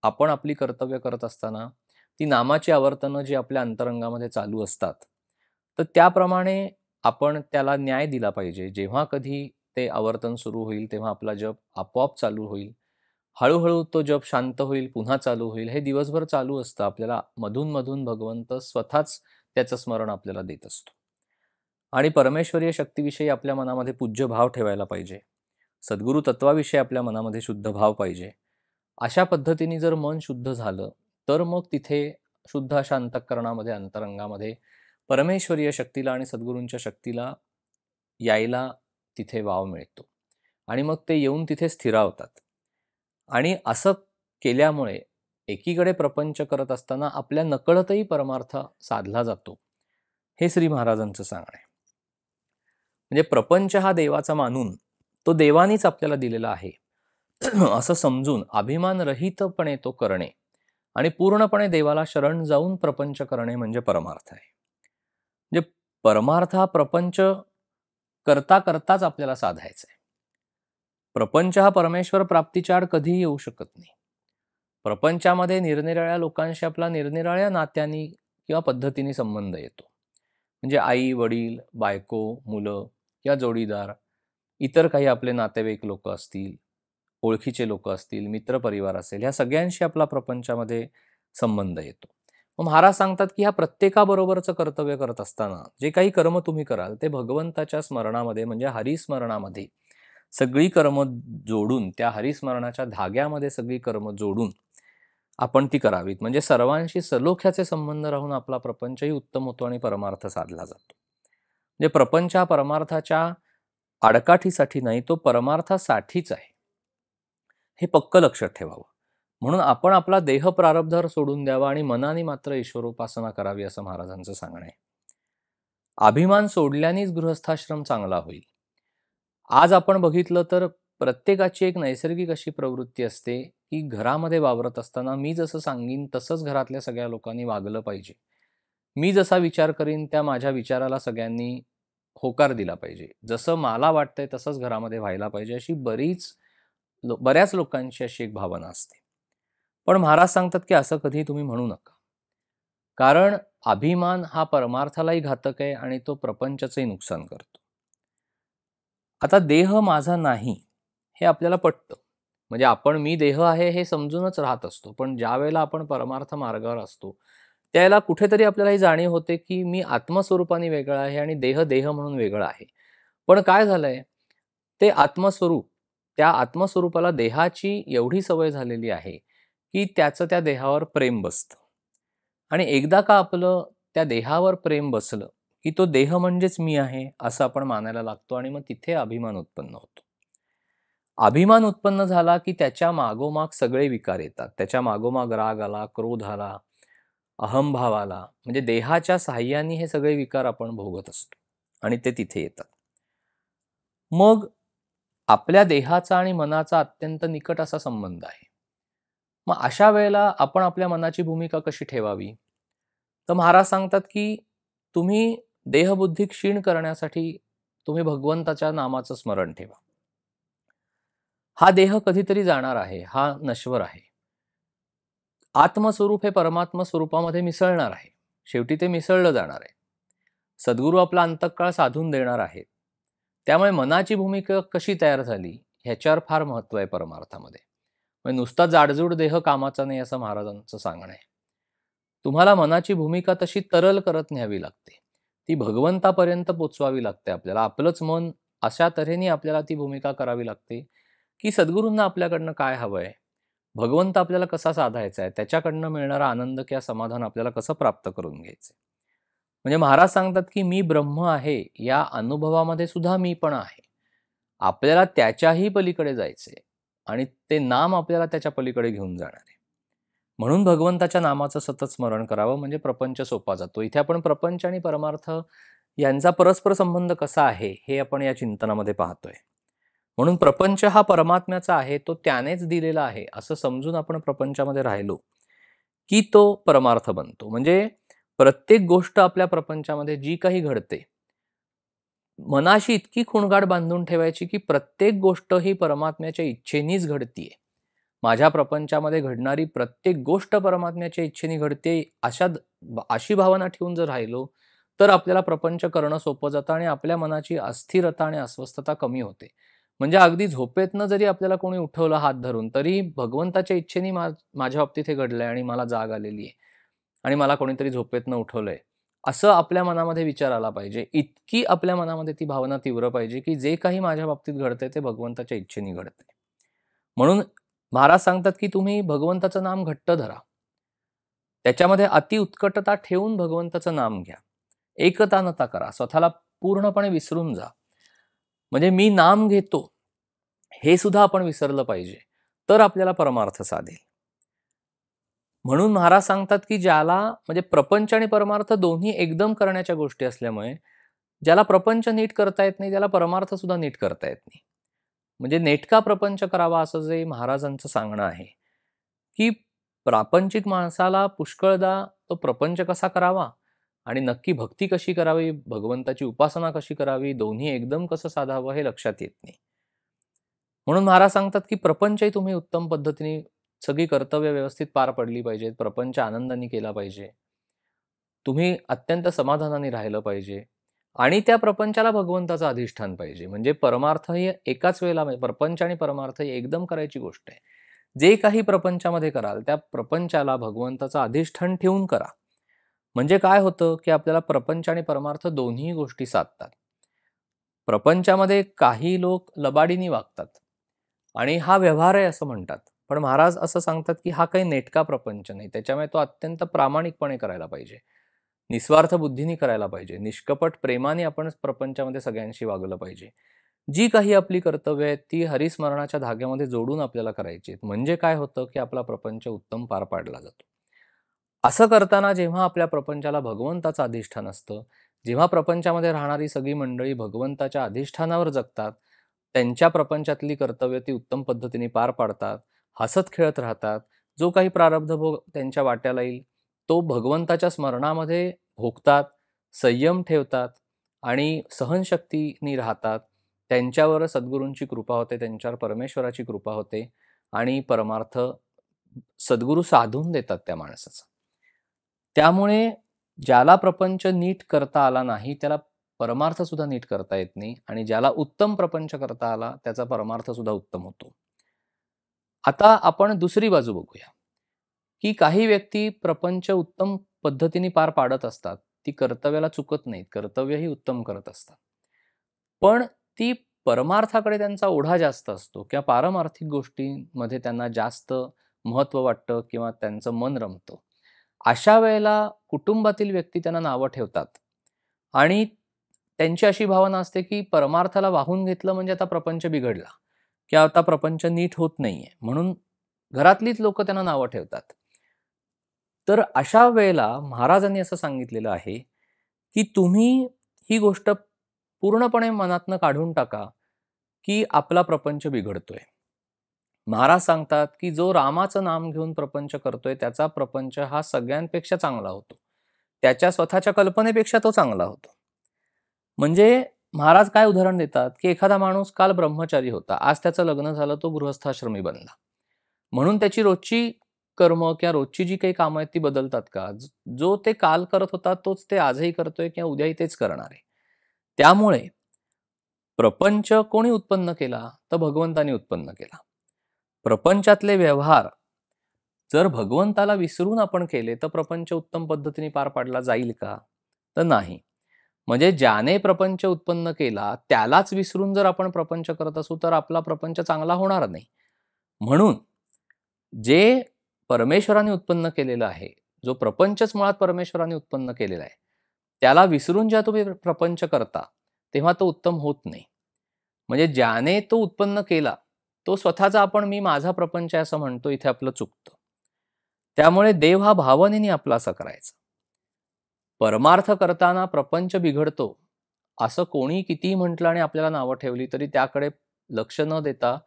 आपण आपली कर्तव्य करत असताना ती नामाची आवर्तनं जी आपल्या अंतरंगामध्ये चालू असतात, तर त्याप्रमाणे आपण त्याला न्याय दिला पाहिजे. जेव्हा कधी ते आवर्तन सुरू होईल, तेव्हा आपला जप आपोआप चालू होईल. हळू तो जप शांत होईल, पुन्हा चालू होईल. हे दिवसभर चालू असतं. आपल्याला मधून भगवंत स्वतःच त्याचं स्मरण आपल्याला देत असतो. आणि परमेश्वरीय शक्तीविषयी आपल्या मनामध्ये पूज्य भाव ठेवायला पाहिजे. सद्गुरू तत्वाविषयी आपल्या मनामध्ये शुद्ध भाव पाहिजे. अशा पद्धतीने जर मन शुद्ध झालं, तर मग तिथे शुद्ध अशा अंतःकरणामध्ये, अंतरंगामध्ये परमेश्वरीय शक्तीला आणि सद्गुरूंच्या शक्तीला यायला तिथे वाव मिळतो. आणि मग ते येऊन तिथे स्थिरावतात. आणि असं केल्यामुळे एकीकडे प्रपंच करत असताना आपल्या नकळतही परमार्थ साधला जातो. हे श्री महाराजांचं सांगणं आहे. म्हणजे प्रपंच हा देवाचा मानून तो देवानीच आपल्याला दिलेला आहे असं समजून अभिमानरहितपणे तो करणे आणि पूर्णपणे देवाला शरण जाऊन प्रपंच करणे म्हणजे परमार्थ आहे. म्हणजे परमार्थ हा प्रपंच करताच आपल्याला साधायचा आहे. प्रपंच हा परमेश्वर प्राप्तीच्या आड कधीही येऊ शकत नाही. प्रपंचामध्ये निरनिराळ्या लोकांशी आपला निरनिराळ्या नात्यांनी किंवा पद्धतीने संबंध येतो. म्हणजे आई, वडील, बायको, मुलं किंवा जोडीदार, इतर काही आपले नातेवाईक लोक असतील, ओळखीचे लोक असतील, मित्रपरिवार असेल, ह्या सगळ्यांशी आपला प्रपंचामध्ये संबंध येतो. मग महाराज सांगतात की ह्या प्रत्येकाबरोबरचं कर्तव्य करत असताना जे काही कर्म तुम्ही कराल ते भगवंताच्या स्मरणामध्ये म्हणजे हरिस्मरणामध्ये सगळी कर्म जोडून, त्या हरिस्मरणाच्या धाग्यामध्ये सगळी कर्म जोडून आपण ती करावीत. म्हणजे सर्वांशी सलोख्याचे संबंध राहून आपला प्रपंचही उत्तम होतो आणि परमार्थ साधला जातो. म्हणजे प्रपंच हा परमार्थाच्या आडकाठीसाठी नाही, तो परमार्थासाठीच आहे. हे पक्क लक्षात ठेवावं. म्हणून आपण आपला देह प्रारब्धावर सोडून द्यावा आणि मनाने मात्र ईश्वरोपासना करावी, असं महाराजांचं सांगणं आहे. अभिमान सोडल्यानेच गृहस्थाश्रम चांगला होईल. आज आपण बघितलं तर प्रत्येकाची एक नैसर्गिक अशी प्रवृत्ती असते की घरामध्ये वावरत असताना मी जसं सांगीन तसंच घरातल्या सगळ्या लोकांनी वागलं पाहिजे. मी जसा विचार करीन त्या माझ्या विचाराला सगळ्यांनी होकार दिला पाहिजे. जसं मला वाटतंय तसंच घरामध्ये व्हायला पाहिजे, अशी बऱ्याच लोकांची अशी एक भावना असते. पण महाराज सांगतात की असं कधी तुम्ही म्हणू नका. कारण अभिमान हा परमार्थालाही घातक आहे आणि तो प्रपंचाचंही नुकसान करतो. आता देह माझा नाही हे आपल्याला पटतं. म्हणजे आपण मी देह आहे हे समजूनच राहत असतो. पण ज्यावेळेला आपण परमार्थ मार्गावर असतो, त्यावेळेला कुठेतरी आपल्याला ही जाणीव होते की मी आत्मस्वरूपाने वेगळा आहे आणि देह देह म्हणून वेगळा आहे. पण काय झालंय, ते आत्मस्वरूप, त्या आत्मस्वरूपाला देहाची एवढी सवय झालेली आहे की त्याचं त्या देहावर प्रेम बसतं. आणि एकदा का आपलं त्या देहावर प्रेम बसलं की तो देह म्हणजेच मी आहे असं आपण मानायला लागतो आणि मग तिथे अभिमान उत्पन्न होतो. अभिमान उत्पन्न झाला की त्याच्या मागोमाग सगळे विकार येतात. त्याच्या मागोमाग राग आला, क्रोध आला, अहंभाव आला. म्हणजे देहाच्या साह्याने हे सगळे विकार आपण भोगत असतो आणि ते तिथे येतात. मग आपल्या देहाचा आणि मनाचा अत्यंत निकट असा संबंध आहे. मग अशा वेळेला आपण आपल्या मनाची भूमिका कशी ठेवावी? तर महाराज सांगतात की तुम्ही देहबुद्धी क्षीण करण्यासाठी तुम्ही भगवंताच्या नामाचं स्मरण ठेवा. हा देह कधीतरी जाणार आहे, हा नश्वर आहे. आत्मस्वरूप हे परमात्मा स्वरूपामध्ये मिसळणार आहे. शेवटी ते मिसळलं जाणार आहे. सद्गुरू आपला अंतःकाळ साधून देणार आहेत. त्यामुळे मनाची भूमिका कशी तयार झाली ह्याच्यावर फार महत्व आहे परमार्थामध्ये. म्हणजे नुसता जाडजूड देह कामाचा नाही असं महाराजांचं सांगणं आहे. तुम्हाला मनाची भूमिका तशी तरल करत न्यावी लागते. ती भगवंतापर्यंत पोचवावी लागते आपल्याला. आपलंच मन अशा तऱ्हेने आपल्याला ती भूमिका करावी लागते की सद्गुरूंना आपल्याकडनं काय हवंय, भगवंत आपल्याला कसा साधायचा आहे, त्याच्याकडनं मिळणारा आनंद किंवा समाधान आपल्याला कसं प्राप्त करून घ्यायचं. म्हणजे महाराज सांगतात की मी ब्रह्म आहे या अनुभवामध्ये सुद्धा मी पण आहे. आपल्याला त्याच्याही पलीकडे जायचंय आणि ते नाम आपल्याला त्याच्या पलीकडे घेऊन जाणार आहे. म्हणून भगवंताच्या नामाचं सतत स्मरण करावं, म्हणजे प्रपंच सोपा जातो. इथे आपण प्रपंच आणि परमार्थ यांचा परस्पर संबंध कसा आहे हे आपण या चिंतनामध्ये पाहतोय. म्हणून प्रपंच हा परमात्म्याचा आहे, तो त्यानेच दिलेला आहे असं समजून आपण प्रपंचामध्ये राहिलो की तो परमार्थ बनतो. म्हणजे प्रत्येक गोष्ट आपल्या प्रपंचामध्ये जी काही घडते, मनाशी इतकी खुणगाड बांधून ठेवायची की प्रत्येक गोष्ट ही परमात्म्याच्या इच्छेनेच घडतीये. माझ्या प्रपंचामध्ये घडणारी प्रत्येक गोष्ट परमात्म्याच्या इच्छेने घडते, अशी भावना ठेवून जर राहिलो तर आपल्याला प्रपंच करणं सोपं जातं आणि आपल्या मनाची अस्थिरता आणि अस्वस्थता कमी होते. म्हणजे अगदी झोपेतनं जरी आपल्याला कोणी उठवलं हात धरून, तरी भगवंताच्या इच्छेने माझ्या बाबतीत हे घडलंय आणि मला जाग आलेली आहे आणि मला कोणीतरी झोपेतनं उठवलंय, असं आपल्या मनामध्ये विचार आला पाहिजे. इतकी आपल्या मनामध्ये ती भावना तीव्र पाहिजे की जे काही माझ्या बाबतीत घडतंय ते भगवंताच्या इच्छेने घडतंय. म्हणून महाराज सांगतात की तुम्ही भगवंताचं नाम घट्ट धरा. त्याच्यामध्ये अतिउत्कटता ठेवून भगवंताचं नाम घ्या. एकता नता करा. स्वतःला पूर्णपणे विसरून जा. म्हणजे मी नाम घेतो हे सुद्धा आपण विसरलं पाहिजे, तर आपल्याला परमार्थ साधेल. म्हणून महाराज सांगतात की ज्याला म्हणजे प्रपंच आणि परमार्थ दोन्ही एकदम करण्याच्या गोष्टी असल्यामुळे ज्याला प्रपंच नीट करता येत नाही त्याला परमार्थ सुद्धा नीट करता येत नाही. म्हणजे नेटका प्रपंच करावा असं जे महाराजांचं सांगणं आहे की प्रापंचिक माणसाला पुष्कळदा तो प्रपंच कसा करावा आणि नक्की भक्ती कशी करावी, भगवंताची उपासना कशी करावी, दोन्ही एकदम कसं साधावं हे लक्षात येत नाही. म्हणून महाराज सांगतात की प्रपंचही तुम्ही उत्तम पद्धतीने सगळी कर्तव्य व्यवस्थित पार पडली पाहिजेत, प्रपंच आनंदाने केला पाहिजे, तुम्ही अत्यंत समाधानाने राहिलं पाहिजे आणि त्या प्रपंचाला भगवंताचं अधिष्ठान पाहिजे. म्हणजे परमार्थ हे एकाच वेळेला, म्हणजे प्रपंच आणि परमार्थ ही एकदम करायची गोष्ट आहे. जे काही प्रपंचामध्ये कराल त्या प्रपंचाला भगवंताचं अधिष्ठान ठेवून करा. म्हणजे काय होतं की आपल्याला प्रपंच आणि परमार्थ दोन्ही गोष्टी साधतात. प्रपंचामध्ये काही लोक लबाडीने वागतात आणि हा व्यवहार आहे असं म्हणतात. पण महाराज असं सांगतात की हा काही नेटका प्रपंच नाही. त्याच्यामुळे तो अत्यंत प्रामाणिकपणे करायला पाहिजे, निस्वार्थ बुद्धीने करायला पाहिजे, निष्कपट प्रेमाने आपण प्रपंचामध्ये सगळ्यांशी वागलं पाहिजे. जी काही आपली कर्तव्य आहेत ती हरिस्मरणाच्या धाग्यामध्ये जोडून आपल्याला करायची आहेत. म्हणजे काय होतं की आपला प्रपंच उत्तम पार पाडला जातो. असं करताना जेव्हा आपल्या प्रपंचाला भगवंताचं अधिष्ठान असतं, जेव्हा प्रपंचामध्ये राहणारी सगळी मंडळी भगवंताच्या अधिष्ठानावर जगतात, त्यांच्या प्रपंचातली कर्तव्य ती उत्तम पद्धतीने पार पाडतात, हसत खेळत राहतात, जो काही प्रारब्ध भोग त्यांच्या वाट्याला येईल तो भगवंताच्या स्मरणामध्ये भोगतात, संयम ठेवतात आणि सहनशक्तीने राहतात. त्यांच्यावर सद्गुरूंची कृपा होते, त्यांच्यावर परमेश्वराची कृपा होते आणि परमार्थ सद्गुरू साधून देतात त्या माणसाचा. त्यामुळे ज्याला प्रपंच नीट करता आला नाही, त्याला परमार्थ सुद्धा नीट करता येत नाही आणि ज्याला उत्तम प्रपंच करता आला, त्याचा परमार्थ सुद्धा उत्तम होतो. आता आपण दुसरी बाजू बघूया, की काही व्यक्ती प्रपंच उत्तम पद्धतीने पार पाडत असतात. ती कर्तव्याला चुकत नाहीत, कर्तव्यही उत्तम करत असतात. पण ती परमार्थाकडे त्यांचा ओढा जास्त असतो किंवा पारमार्थिक गोष्टींमध्ये त्यांना जास्त महत्त्व वाटतं किंवा त्यांचं मन रमतं. अशा वेळेला कुटुंबातील व्यक्ती त्यांना नावं ठेवतात आणि त्यांची अशी भावना असते, की परमार्थाला वाहून घेतलं म्हणजे आता प्रपंच बिघडला किंवा आता प्रपंच नीट होत नाहीये. म्हणून घरातलीच लोकं त्यांना नावं ठेवतात. तर अशा वेळेला महाराजांनी असं सांगितलेलं आहे, की तुम्ही ही गोष्ट पूर्णपणे मनातनं काढून टाका, की आपला प्रपंच बिघडतोय. महाराज सांगतात, की जो रामाचं नाम घेऊन प्रपंच करतोय, त्याचा प्रपंच हा सगळ्यांपेक्षा चांगला होतो. त्याच्या स्वतःच्या कल्पनेपेक्षा तो चांगला होतो. म्हणजे महाराज काय उदाहरण देतात, की एखादा माणूस काल ब्रह्मचारी होता. आज त्याचं लग्न झालं, तो गृहस्थाश्रमी बनला. म्हणून त्याची रोजची कर्म किंवा रोजची जी काही कामं आहेत ती बदलतात का? जो ते काल करत होता, तोच ते आजही करतोय किंवा उद्याही तेच करणार आहे. त्यामुळे प्रपंच कोणी उत्पन्न केला? तर भगवंतानी उत्पन्न केला. प्रपंचातले व्यवहार जर भगवंताला विसरून आपण केले, तर प्रपंच उत्तम पद्धतीने पार पाडला जाईल का? तर नाही. म्हणजे ज्याने प्रपंच उत्पन्न केला, त्यालाच विसरून जर आपण प्रपंच करत असू, तर आपला प्रपंच चांगला होणार नाही. म्हणून जे परमेश्वराने उत्पन्न केलेलं आहे, जो प्रपंचच मुळात परमेश्वराने उत्पन्न केलेला आहे, त्याला विसरून जेव्हा तुम्ही प्रपंच करता, तेव्हा तो उत्तम होत नाही. म्हणजे ज्याने तो उत्पन्न केला, तो स्वतःचा आपण मी माझा प्रपंच आहे असं म्हणतो, इथे आपलं चुकतं. त्यामुळे देव हा भावनेने आपला असा करायचा. परमार्थ करताना प्रपंच बिघडतो, असं कोणी कितीही म्हटलं आणि आपल्याला नावं ठेवली तरी त्याकडे लक्ष न देता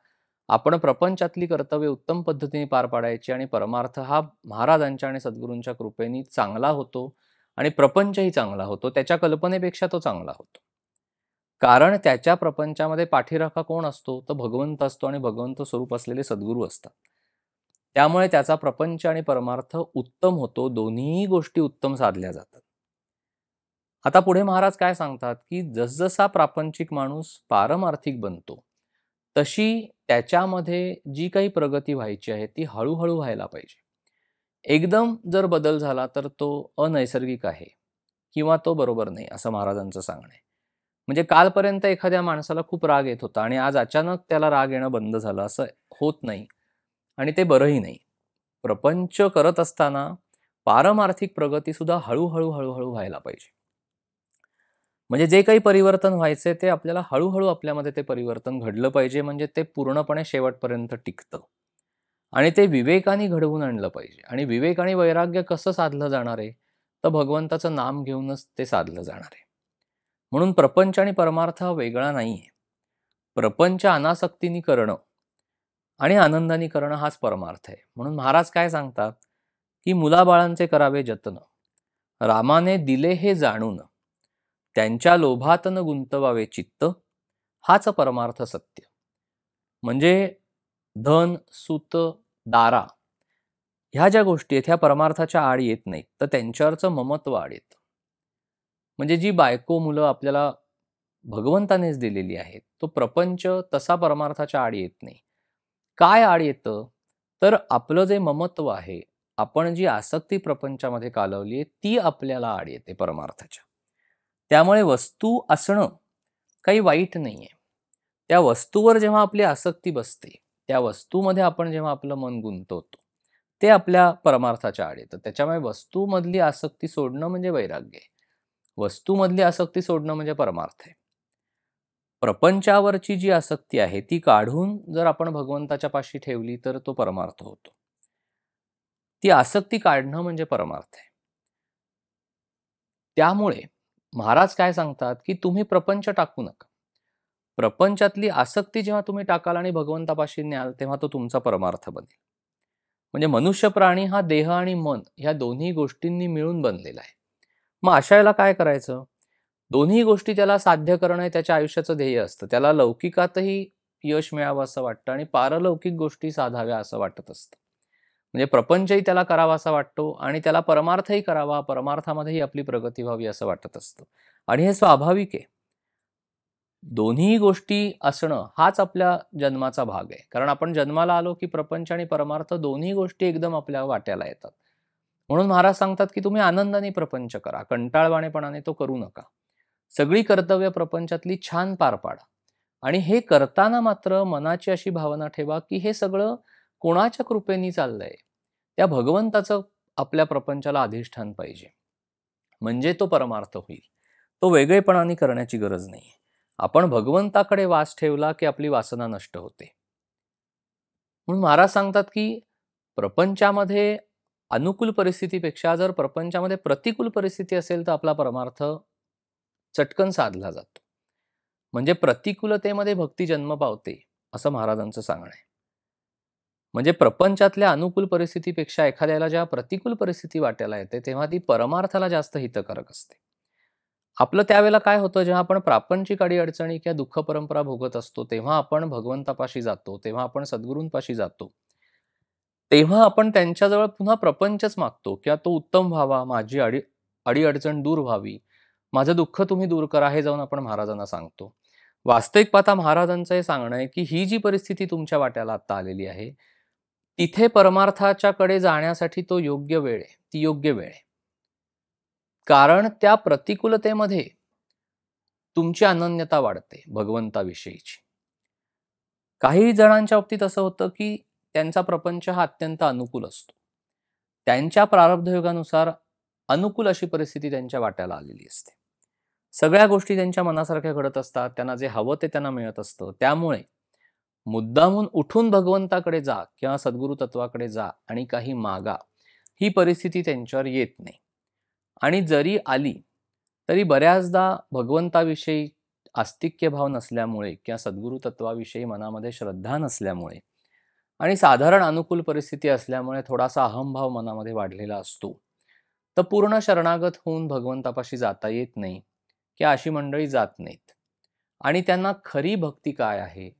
आपण प्रपंचातली कर्तव्य उत्तम पद्धतीने पार पाडायची आणि परमार्थ हा महाराजांच्या आणि सद्गुरूंच्या कृपेने चांगला होतो आणि प्रपंचही चांगला होतो. त्याच्या कल्पनेपेक्षा तो चांगला होतो. कारण त्याच्या प्रपंचामध्ये पाठीराखा कोण असतो? तर भगवंत असतो आणि भगवंत स्वरूप असलेले सद्गुरू असतात. त्यामुळे त्याचा प्रपंच आणि परमार्थ उत्तम होतो. दोन्हीही गोष्टी उत्तम साधल्या जातात. आता पुढे महाराज काय सांगतात, की जसजसा प्रापंचिक माणूस पारमार्थिक बनतो, तशी त्याच्यामध्ये जी काही प्रगती व्हायची आहे, ती हळू-हळू व्हायला पाहिजे. एकदम जर बदल झाला, तर तो अनैसर्गिक आहे किंवा तो बरोबर नाही, असं महाराजांचं सांगणं आहे. म्हणजे कालपर्यंत एखाद्या माणसाला खूप राग येत होता आणि आज अचानक त्याला राग येणं बंद झालं, असं होत नाही आणि ते बरंही नाही. प्रपंच करत असताना पारमार्थिक प्रगतीसुद्धा हळू-हळू, हळू व्हायला पाहिजे. म्हणजे जे काही परिवर्तन व्हायचंय ते आपल्याला हळू आपल्यामध्ये ते परिवर्तन घडलं पाहिजे म्हणजे ते पूर्णपणे शेवटपर्यंत टिकतं. आणि ते विवेकाने घडवून आणलं पाहिजे आणि विवेक आणि वैराग्य कसं साधलं जाणार आहे? तर भगवंताचं नाम घेऊनच ते साधलं जाणार आहे. म्हणून प्रपंच आणि परमार्थ हा वेगळा नाहीये. प्रपंच अनासक्तीने करणं आणि आनंदाने करणं हाच परमार्थ आहे. म्हणून महाराज काय सांगतात, की मुलाबाळांचे करावे जतन. रामाने दिले हे जाणून, त्यांच्या लोभात न गुंतवावे चित्त, हाच परमार्थ सत्य. म्हणजे धन, सूत, दारा ह्या ज्या गोष्टी आहेत ह्या परमार्थाच्या आड येत नाहीत, तर त्यांच्यावरचं ममत्व आड येतं. म्हणजे जी बायको, मुलं आपल्याला भगवंतानेच दिलेली आहेत, तो प्रपंच तसा परमार्थाच्या आड येत नाही. काय आड येतं? तर आपलं जे ममत्व आहे, आपण जी आसक्ती प्रपंचामध्ये कालवली आहे, ती आपल्याला आड येते परमार्थाच्या. त्यामुळे वस्तू असणं काही वाईट नाहीये. त्या वस्तूवर जेव्हा आपली आसक्ती बसते, त्या वस्तूमध्ये आपण जेव्हा आपलं मन गुंतवतो, ते आपल्या परमार्थाच्या आड येतं. त्याच्यामुळे वस्तूमधली आसक्ती सोडणं म्हणजे वैराग्य आहे. वस्तूमधली आसक्ती सोडणं म्हणजे परमार्थ आहे. प्रपंचावरची जी आसक्ती आहे ती काढून जर आपण भगवंताच्या पाशी ठेवली तर तो परमार्थ होतो. ती आसक्ती काढणं म्हणजे परमार्थ आहे. त्यामुळे महाराज काय सांगतात, की तुम्ही प्रपंच टाकू नका. प्रपंचातली आसक्ती जेव्हा तुम्ही टाकाल आणि भगवंतापाशी न्याल, तेव्हा तो तुमचा परमार्थ बनेल. म्हणजे मनुष्य प्राणी हा देह आणि मन ह्या दोन्ही गोष्टींनी मिळून बनलेला आहे. मग अशा वेळेला काय करायचं? दोन्ही गोष्टी त्याला साध्य करणं हे त्याच्या आयुष्याचं ध्येय असतं. त्याला लौकिकातही यश मिळावं असं वाटतं आणि पारलौकिक गोष्टी साधाव्या असं वाटत असतं. म्हणजे प्रपंचही त्याला करावा असा वाटतो आणि त्याला परमार्थही करावा, परमार्थामध्येही आपली प्रगती व्हावी असं वाटत असतं. आणि हे स्वाभाविक आहे. दोन्ही गोष्टी असणं हाच आपल्या जन्माचा भाग आहे. कारण आपण जन्माला आलो की प्रपंच आणि परमार्थ दोन्ही गोष्टी एकदम आपल्या वाट्याला येतात. म्हणून महाराज सांगतात की तुम्ही आनंदाने प्रपंच करा, कंटाळवाणेपणाने तो करू नका. सगळी कर्तव्य प्रपंचातली छान पार पाडा. आणि हे करताना मात्र मनाची अशी भावना ठेवा की हे सगळं कोणाच्या कृपेने चाललंय? त्या भगवंताचं आपल्या प्रपंचाला अधिष्ठान पाहिजे. म्हणजे तो परमार्थ होईल. तो वेगळेपणाने करण्याची गरज नाही. आपण भगवंताकडे वास ठेवला की आपली वासना नष्ट होते. म्हणून महाराज सांगतात की प्रपंचामध्ये अनुकूल परिस्थितीपेक्षा जर प्रपंचामध्ये प्रतिकूल परिस्थिती असेल तर आपला परमार्थ चटकन साधला जातो. म्हणजे प्रतिकूलतेमध्ये भक्ती जन्म पावते असं महाराजांचं सांगणं आहे. म्हणजे प्रपंचातल्या अनुकूल परिस्थितीपेक्षा एखाद्याला जेव्हा प्रतिकूल परिस्थिती वाट्याला येते तेव्हा ती परमार्थाला जास्त हितकारक असते. आपलं त्यावेळेला काय होतं, जेव्हा आपण प्रापंचिक अडीअडचणी किंवा दुःख परंपरा भोगत असतो तेव्हा आपण भगवंतापाशी जातो, तेव्हा आपण सद्गुरूंपाशी जातो. तेव्हा आपण त्यांच्याजवळ पुन्हा प्रपंचच मागतो किंवा तो उत्तम व्हावा, माझी अडीअडचण दूर व्हावी, माझं दुःख तुम्ही दूर करा, हे जाऊन आपण महाराजांना सांगतो. वास्तविक पाहता महाराजांचं हे सांगणं आहे की ही जी परिस्थिती तुमच्या वाट्याला आता आलेली आहे, तिथे परमार्थाच्या कडे जाण्यासाठी तो योग्य वेळ आहे, ती योग्य वेळ आहे. कारण त्या प्रतिकूलतेमध्ये तुमची अनन्यता वाढते भगवंताविषयीची. काही जणांच्या बाबतीत असं होतं की त्यांचा प्रपंच हा अत्यंत अनुकूल असतो. त्यांच्या प्रारब्धयोगानुसार अनुकूल अशी परिस्थिती त्यांच्या वाट्याला आलेली असते. सगळ्या गोष्टी त्यांच्या मनासारख्या घडत असतात, त्यांना जे हवं ते त्यांना मिळत असतं. त्यामुळे मुद्दामून उठून भगवंताकडे जा किंवा सद्गुरु तत्वाकडे जा आणि काही मागा, ही परिस्थिती त्यांच्यावर येत नाही. आणि जरी आली तरी बऱ्याचदा भगवंताविषयी आस्तिक्य भाव नसल्यामुळे किंवा सद्गुरु तत्वाविषयी मनामध्ये श्रद्धा नसल्यामुळे आणि साधारण अनुकूल परिस्थिती असल्यामुळे थोडासा अहंभाव मनामध्ये वाढलेला असतो. तर पूर्ण शरणागत होऊन भगवंतापाशी जाता येत नाही किंवा अशी मंडळी जात नाहीत. आणि त्यांना खरी भक्ती काय आहे,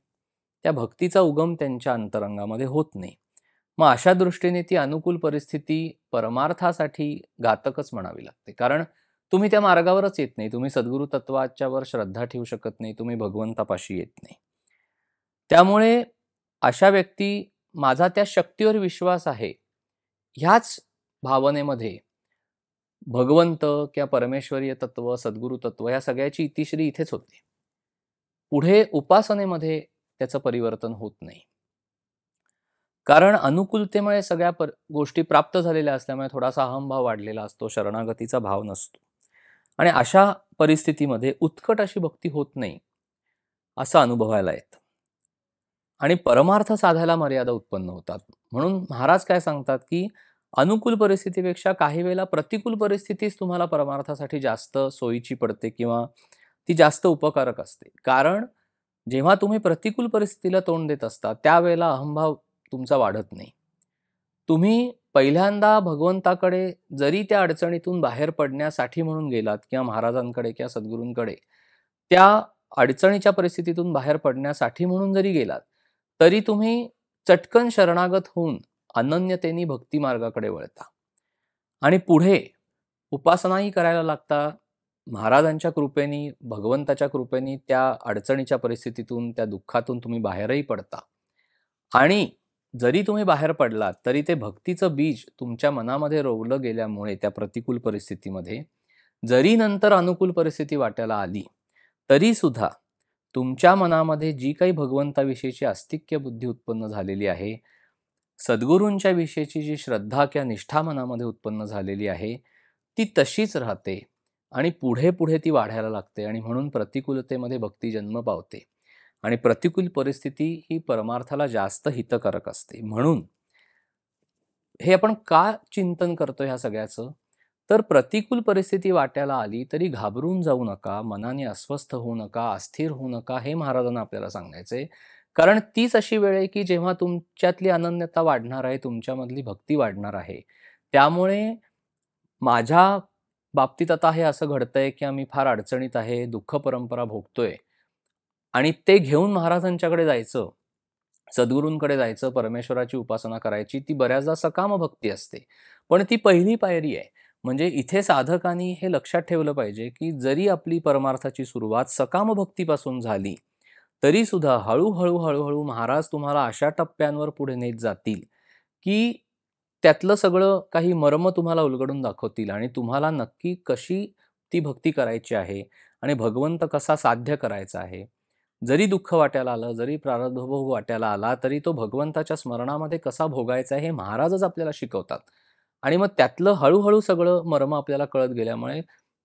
त्या भक्तीचा उगम त्यांच्या अंतरंगामध्ये होत नाही. मग अशा दृष्टीने ती अनुकूल परिस्थिती परमार्थासाठी घातकच म्हणावी लागते. कारण तुम्ही त्या मार्गावरच येत नाही. तुम्ही सद्गुरु तत्वाच्यावर श्रद्धा ठेवू शकत नाही. तुम्ही भगवंतापाशी येत नाही. त्यामुळे अशा व्यक्ती, माझा त्या शक्तीवर विश्वास आहे, ह्याच भावनेमध्ये भगवंत किंवा परमेश्वरीय तत्व, सद्गुरु तत्व या सगळ्याची इतिश्री इथेच होते. पुढे उपासनेमध्ये त्याचं परिवर्तन होत नाही. कारण अनुकूलतेमुळे सगळ्या गोष्टी प्राप्त झालेल्या असल्यामुळे थोडासा अहंभाव वाढलेला असतो, शरणागतीचा भाव नसतो. आणि अशा परिस्थितीमध्ये उत्कट अशी भक्ती होत नाही, असं अनुभवायला येतं. आणि परमार्थ साधायला मर्यादा उत्पन्न होतात. म्हणून महाराज काय सांगतात की अनुकूल परिस्थितीपेक्षा काही वेळेला प्रतिकूल परिस्थितीच तुम्हाला परमार्थासाठी जास्त सोयीची पडते किंवा ती जास्त उपकारक असते. कारण जेव्हा तुम्ही प्रतिकूल परिस्थितीला तोंड देत असता त्यावेळेला अहंभाव तुमचा वाढत नाही. तुम्ही पहिल्यांदा भगवंताकडे जरी त्या अडचणीतून बाहेर पडण्यासाठी म्हणून गेलात किंवा महाराजांकडे किंवा सद्गुरूंकडे त्या अडचणीच्या परिस्थितीतून बाहेर पडण्यासाठी म्हणून जरी गेलात, तरी तुम्ही चटकन शरणागत होऊन अनन्यतेने भक्ती मार्गाकडे वळता आणि पुढे उपासनाही करायला लागता. महाराजांच्या कृपेने, भगवंताच्या कृपेने त्या अडचणीच्या परिस्थितीतून, त्या दुःखातून तुम्ही बाहेरही पडता. आणि जरी तुम्ही बाहेर पडलात तरी ते भक्तीचं बीज तुमच्या मनामध्ये रोवलं गेल्यामुळे त्या प्रतिकूल परिस्थितीमध्ये, जरी नंतर अनुकूल परिस्थिती वाट्याला आली तरी सुद्धा तुमच्या मनामध्ये जी काही भगवंताविषयीची आस्तिक्य बुद्धी उत्पन्न झालेली आहे, सद्गुरूंच्या विषयीची जी श्रद्धा किंवा निष्ठा मनामध्ये उत्पन्न झालेली आहे, ती तशीच राहते आणि पुढे पुढे ती वाढायला लागते आणि म्हणून प्रतिकूलतेमध्ये भक्ती जन्म पावते आणि प्रतिकूल परिस्थिती ही परमार्थाला जास्त हितकारक असते. म्हणून हे आपण का चिंतन करतो ह्या सगळ्याचं? तर प्रतिकूल परिस्थिती वाट्याला आली तरी घाबरून जाऊ नका, मनाने अस्वस्थ होऊ नका, अस्थिर होऊ नका, हे महाराजांना आपल्याला सांगायचंय. कारण तीच अशी वेळ आहे की जेव्हा तुमच्यातली अनन्यता वाढणार आहे, तुमच्यामधली भक्ती वाढणार आहे. त्यामुळे माझ्या बाबतीत आता हे असं घडतंय की आम्ही फार अडचणीत आहे, दुःख परंपरा भोगतोय आणि ते घेऊन महाराजांच्याकडे जायचं, सद्गुरूंकडे जायचं, परमेश्वराची उपासना करायची, ती बऱ्याचदा सकाम भक्ती असते. पण ती पहिली पायरी आहे. म्हणजे इथे साधकांनी हे लक्षात ठेवलं पाहिजे की जरी आपली परमार्थाची सुरुवात सकाम भक्तीपासून झाली, तरी सुद्धा हळूहळू हळूहळू महाराज तुम्हाला अशा टप्प्यांवर पुढे नेत जातील की त्यातलं सगळं काही मर्म तुम्हाला उलगडून दाखवतील आणि तुम्हाला नक्की कशी ती भक्ती करायची आहे आणि भगवंत कसा साध्य करायचा आहे. जरी दुःख वाट्याला आलं, जरी प्रारब्धभोग वाट्याला आला, तरी तो भगवंताच्या स्मरणामध्ये कसा भोगायचा आहे हे महाराजच आपल्याला शिकवतात. आणि मग त्यातलं हळूहळू सगळं मर्म आपल्याला कळत गेल्यामुळे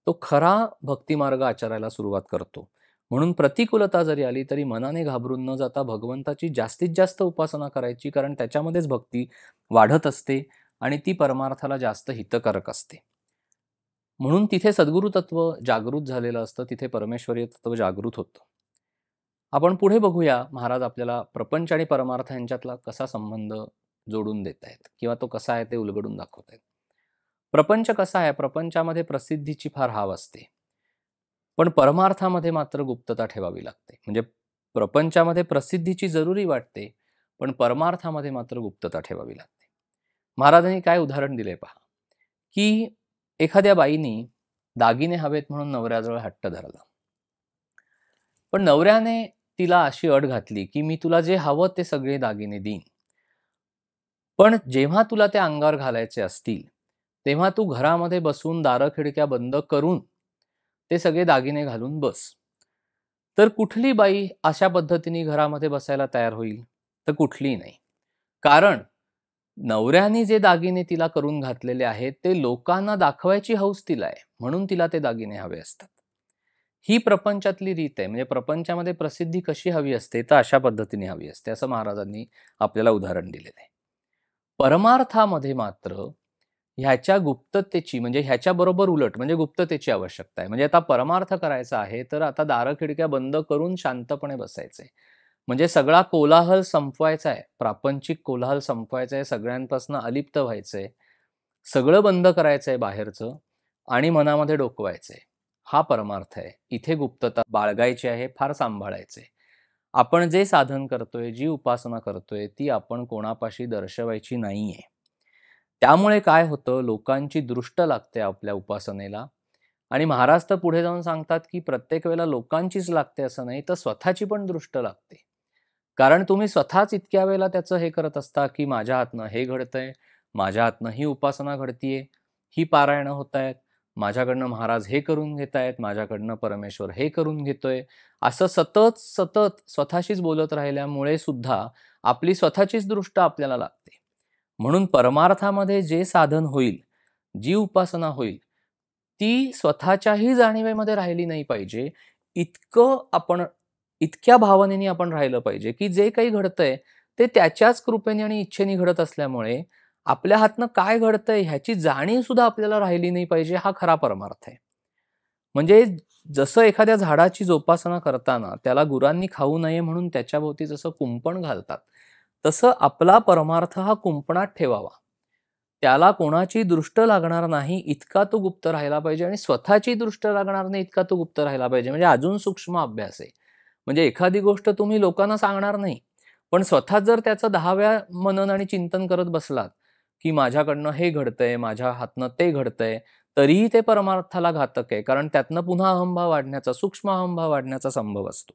तो खरा भक्तिमार्ग आचरायला सुरुवात करतो. म्हणून प्रतिकूलता जरी आली तरी मनाने घाबरून न जाता भगवंताची जास्तीत जास्त उपासना करायची, कारण त्याच्यामध्येच भक्ती वाढत असते आणि ती परमार्थाला जास्त हितकारक असते. म्हणून तिथे सद्गुरु तत्व जागृत झालेलं असतं, तिथे परमेश्वरीय तत्व जागृत होतं. आपण पुढे बघूया महाराज आपल्याला प्रपंच आणि परमार्थ यांच्यातला कसा संबंध जोडून देत आहेत किंवा तो कसा आहे ते उलगडून दाखवत आहेत. प्रपंच कसा आहे? प्रपंचामध्ये प्रसिद्धीची फार हाव असते, पण परमार्थामध्ये मात्र गुप्तता ठेवावी लागते. म्हणजे प्रपंचामध्ये प्रसिद्धीची जरुरी वाटते, पण परमार्थामध्ये मात्र गुप्तता ठेवावी लागते. महाराजांनी काय उदाहरण दिले पहा, की एखाद्या बाईनी दागिने हवेत म्हणून नवऱ्याजवळ हट्ट धरला, पण नवऱ्याने तिला अशी अट घातली की मी तुला जे हवं ते सगळे दागिने देईन, पण जेव्हा तुला ते अंगावर घालायचे असतील तेव्हा तू घरामध्ये बसून दारं खिडक्या बंद करून ते सगळे दागिने घालून बस. तर कुठली बाई अशा पद्धतीने घरामध्ये बसायला तयार होईल? तर कुठलीही नाही. कारण नवऱ्याने जे दागिने तिला करून घातलेले आहेत ते लोकांना दाखवायची हौस तिला आहे, म्हणून तिला ते दागिने हवे असतात. ही प्रपंचातली रीत आहे. म्हणजे प्रपंचामध्ये प्रसिद्धी कशी हवी असते, तर अशा पद्धतीने हवी असते, असं महाराजांनी आपल्याला उदाहरण दिलेलं आहे. परमार्थामध्ये मात्र ह्याच्या गुप्ततेची, म्हणजे ह्याच्या बरोबर उलट म्हणजे गुप्ततेची आवश्यकता आहे. म्हणजे आता परमार्थ करायचा आहे तर आता दारं खिडक्या बंद करून शांतपणे बसायचंय. म्हणजे सगळा कोलाहल संपवायचा आहे, प्रापंचिक कोलाहल संपवायचा आहे, सगळ्यांपासून अलिप्त व्हायचंय, सगळं बंद करायचंय बाहेरचं आणि मनामध्ये डोकवायचंय. हा परमार्थ आहे. इथे गुप्तता बाळगायची आहे, फार सांभाळायचंय. आपण जे साधन करतोय, जी उपासना करतोय ती आपण कोणापाशी दर्शवायची नाहीये. त्यामुळे काय होतं, लोकांची दृष्ट लागते आपल्या उपासनेला आणि महाराज तर पुढे जाऊन सांगतात की प्रत्येक वेळेला लोकांचीच लागते असं नाही, तर स्वतःची पण दृष्ट लागते. कारण तुम्ही स्वतःच इतक्या वेळेला त्याचं हे करत असता की माझ्या हातनं हे घडतंय, माझ्या हातनं ही उपासना घडतीये, ही पारायणं होत आहेत, माझ्याकडनं महाराज हे करून घेत आहेत, माझ्याकडनं परमेश्वर हे करून घेतोय, असं सतत सतत स्वतःशीच बोलत राहिल्यामुळे सुद्धा आपली स्वतःचीच दृष्ट आपल्याला लागते. म्हणून परमार्थामध्ये जे साधन होईल, जी उपासना होईल, ती स्वतःच्याही जाणीवेमध्ये राहिली नाही पाहिजे. इतक्या भावनेने आपण राहिलं पाहिजे की जे काही घडतंय ते त्याच्याच कृपेने आणि इच्छेने घडत असल्यामुळे आपल्या हातनं काय घडतंय ह्याची जाणीव सुद्धा आपल्याला राहिली नाही पाहिजे. हा खरा परमार्थ आहे. म्हणजे जसं एखाद्या झाडाची जोपासना करताना त्याला गुरांनी खाऊ नये म्हणून त्याच्याभोवती जसं कुंपण घालतात, तसं आपला परमार्थ हा कुंपणात ठेवावा. त्याला कोणाची दृष्ट लागणार नाही इतका तो गुप्त राहिला पाहिजे आणि स्वतःची दृष्ट लागणार नाही इतका तो गुप्त राहिला पाहिजे. म्हणजे अजून सूक्ष्म अभ्यास आहे. म्हणजे एखादी गोष्ट तुम्ही लोकांना सांगणार नाही, पण स्वतः जर त्याचं 10 वेळा मनन आणि चिंतन करत बसलात, की माझ्याकडनं हे घडतंय, माझ्या हातनं ते घडतंय, तरीही ते परमार्थाला घातक आहे. कारण त्यातनं पुन्हा अहंभाव वाढण्याचा, सूक्ष्म अहंभाव वाढण्याचा संभव असतो.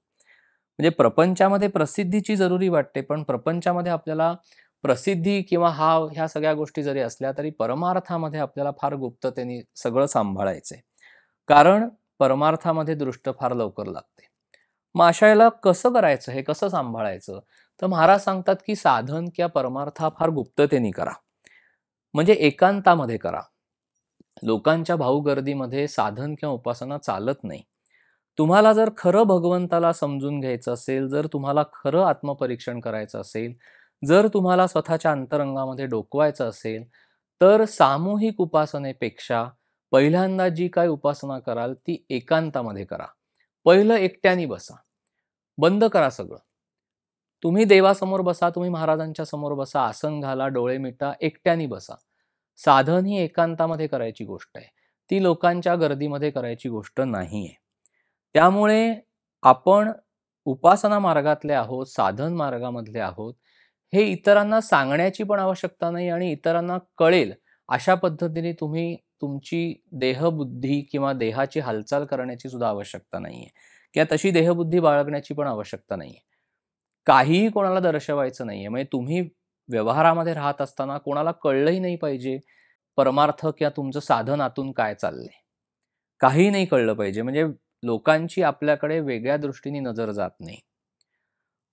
म्हणजे प्रपंचामध्ये प्रसिद्धीची जरुरी वाटते, पण प्रपंचामध्ये आपल्याला प्रसिद्धी किंवा हाव ह्या सगळ्या गोष्टी जरी असल्या तरी परमार्थामध्ये आपल्याला फार गुप्ततेने सगळं सांभाळायचंय. कारण परमार्थामध्ये दृष्ट फार लवकर लागते. मग अशा वेळेला कसं करायचं, हे कसं सांभाळायचं? तर महाराज सांगतात की साधन किंवा परमार्थ हा फार गुप्ततेने करा. म्हणजे एकांतामध्ये करा. लोकांच्या भाऊगर्दीमध्ये साधन किंवा उपासना चालत नाही. तुम्हाला जर खरं भगवंताला समजून घ्यायचं असेल, जर तुम्हाला खरं आत्मपरीक्षण करायचं असेल, जर तुम्हाला स्वतःच्या अंतरंगामध्ये डोकवायचं असेल, तर सामूहिक उपासनेपेक्षा पहिल्यांदा जी काही उपासना कराल ती एकांतामध्ये करा. पहिलं एकट्याने बसा. बंद करा सगळं. तुम्ही देवासमोर बसा, तुम्ही महाराजांच्या समोर बसा, आसन घाला, डोळे मिटा, एकट्याने बसा. साधन ही एकांतामध्ये करायची गोष्ट आहे. ती लोकांच्या गर्दीमध्ये करायची गोष्ट नाहीये. त्यामुळे आपण उपासना मार्गातले आहोत, साधन मार्गामधले आहोत, हे इतरांना सांगण्याची पण आवश्यकता नाही आणि इतरांना कळेल अशा पद्धतीने तुम्ही तुमची देहबुद्धी किंवा देहाची हालचाल करण्याची सुद्धा आवश्यकता नाहीये किंवा तशी देहबुद्धी बाळगण्याची पण आवश्यकता नाहीये. काहीही कोणाला दर्शवायचं नाहीये. म्हणजे तुम्ही व्यवहारामध्ये राहत असताना कोणाला कळलंही नाही पाहिजे, परमार्थ किंवा तुमचं साधन आतून काय चाललंय. काहीही नाही कळलं पाहिजे. म्हणजे लोकांची आपल्याकडे वेगळ्या दृष्टीने नजर जात नाही.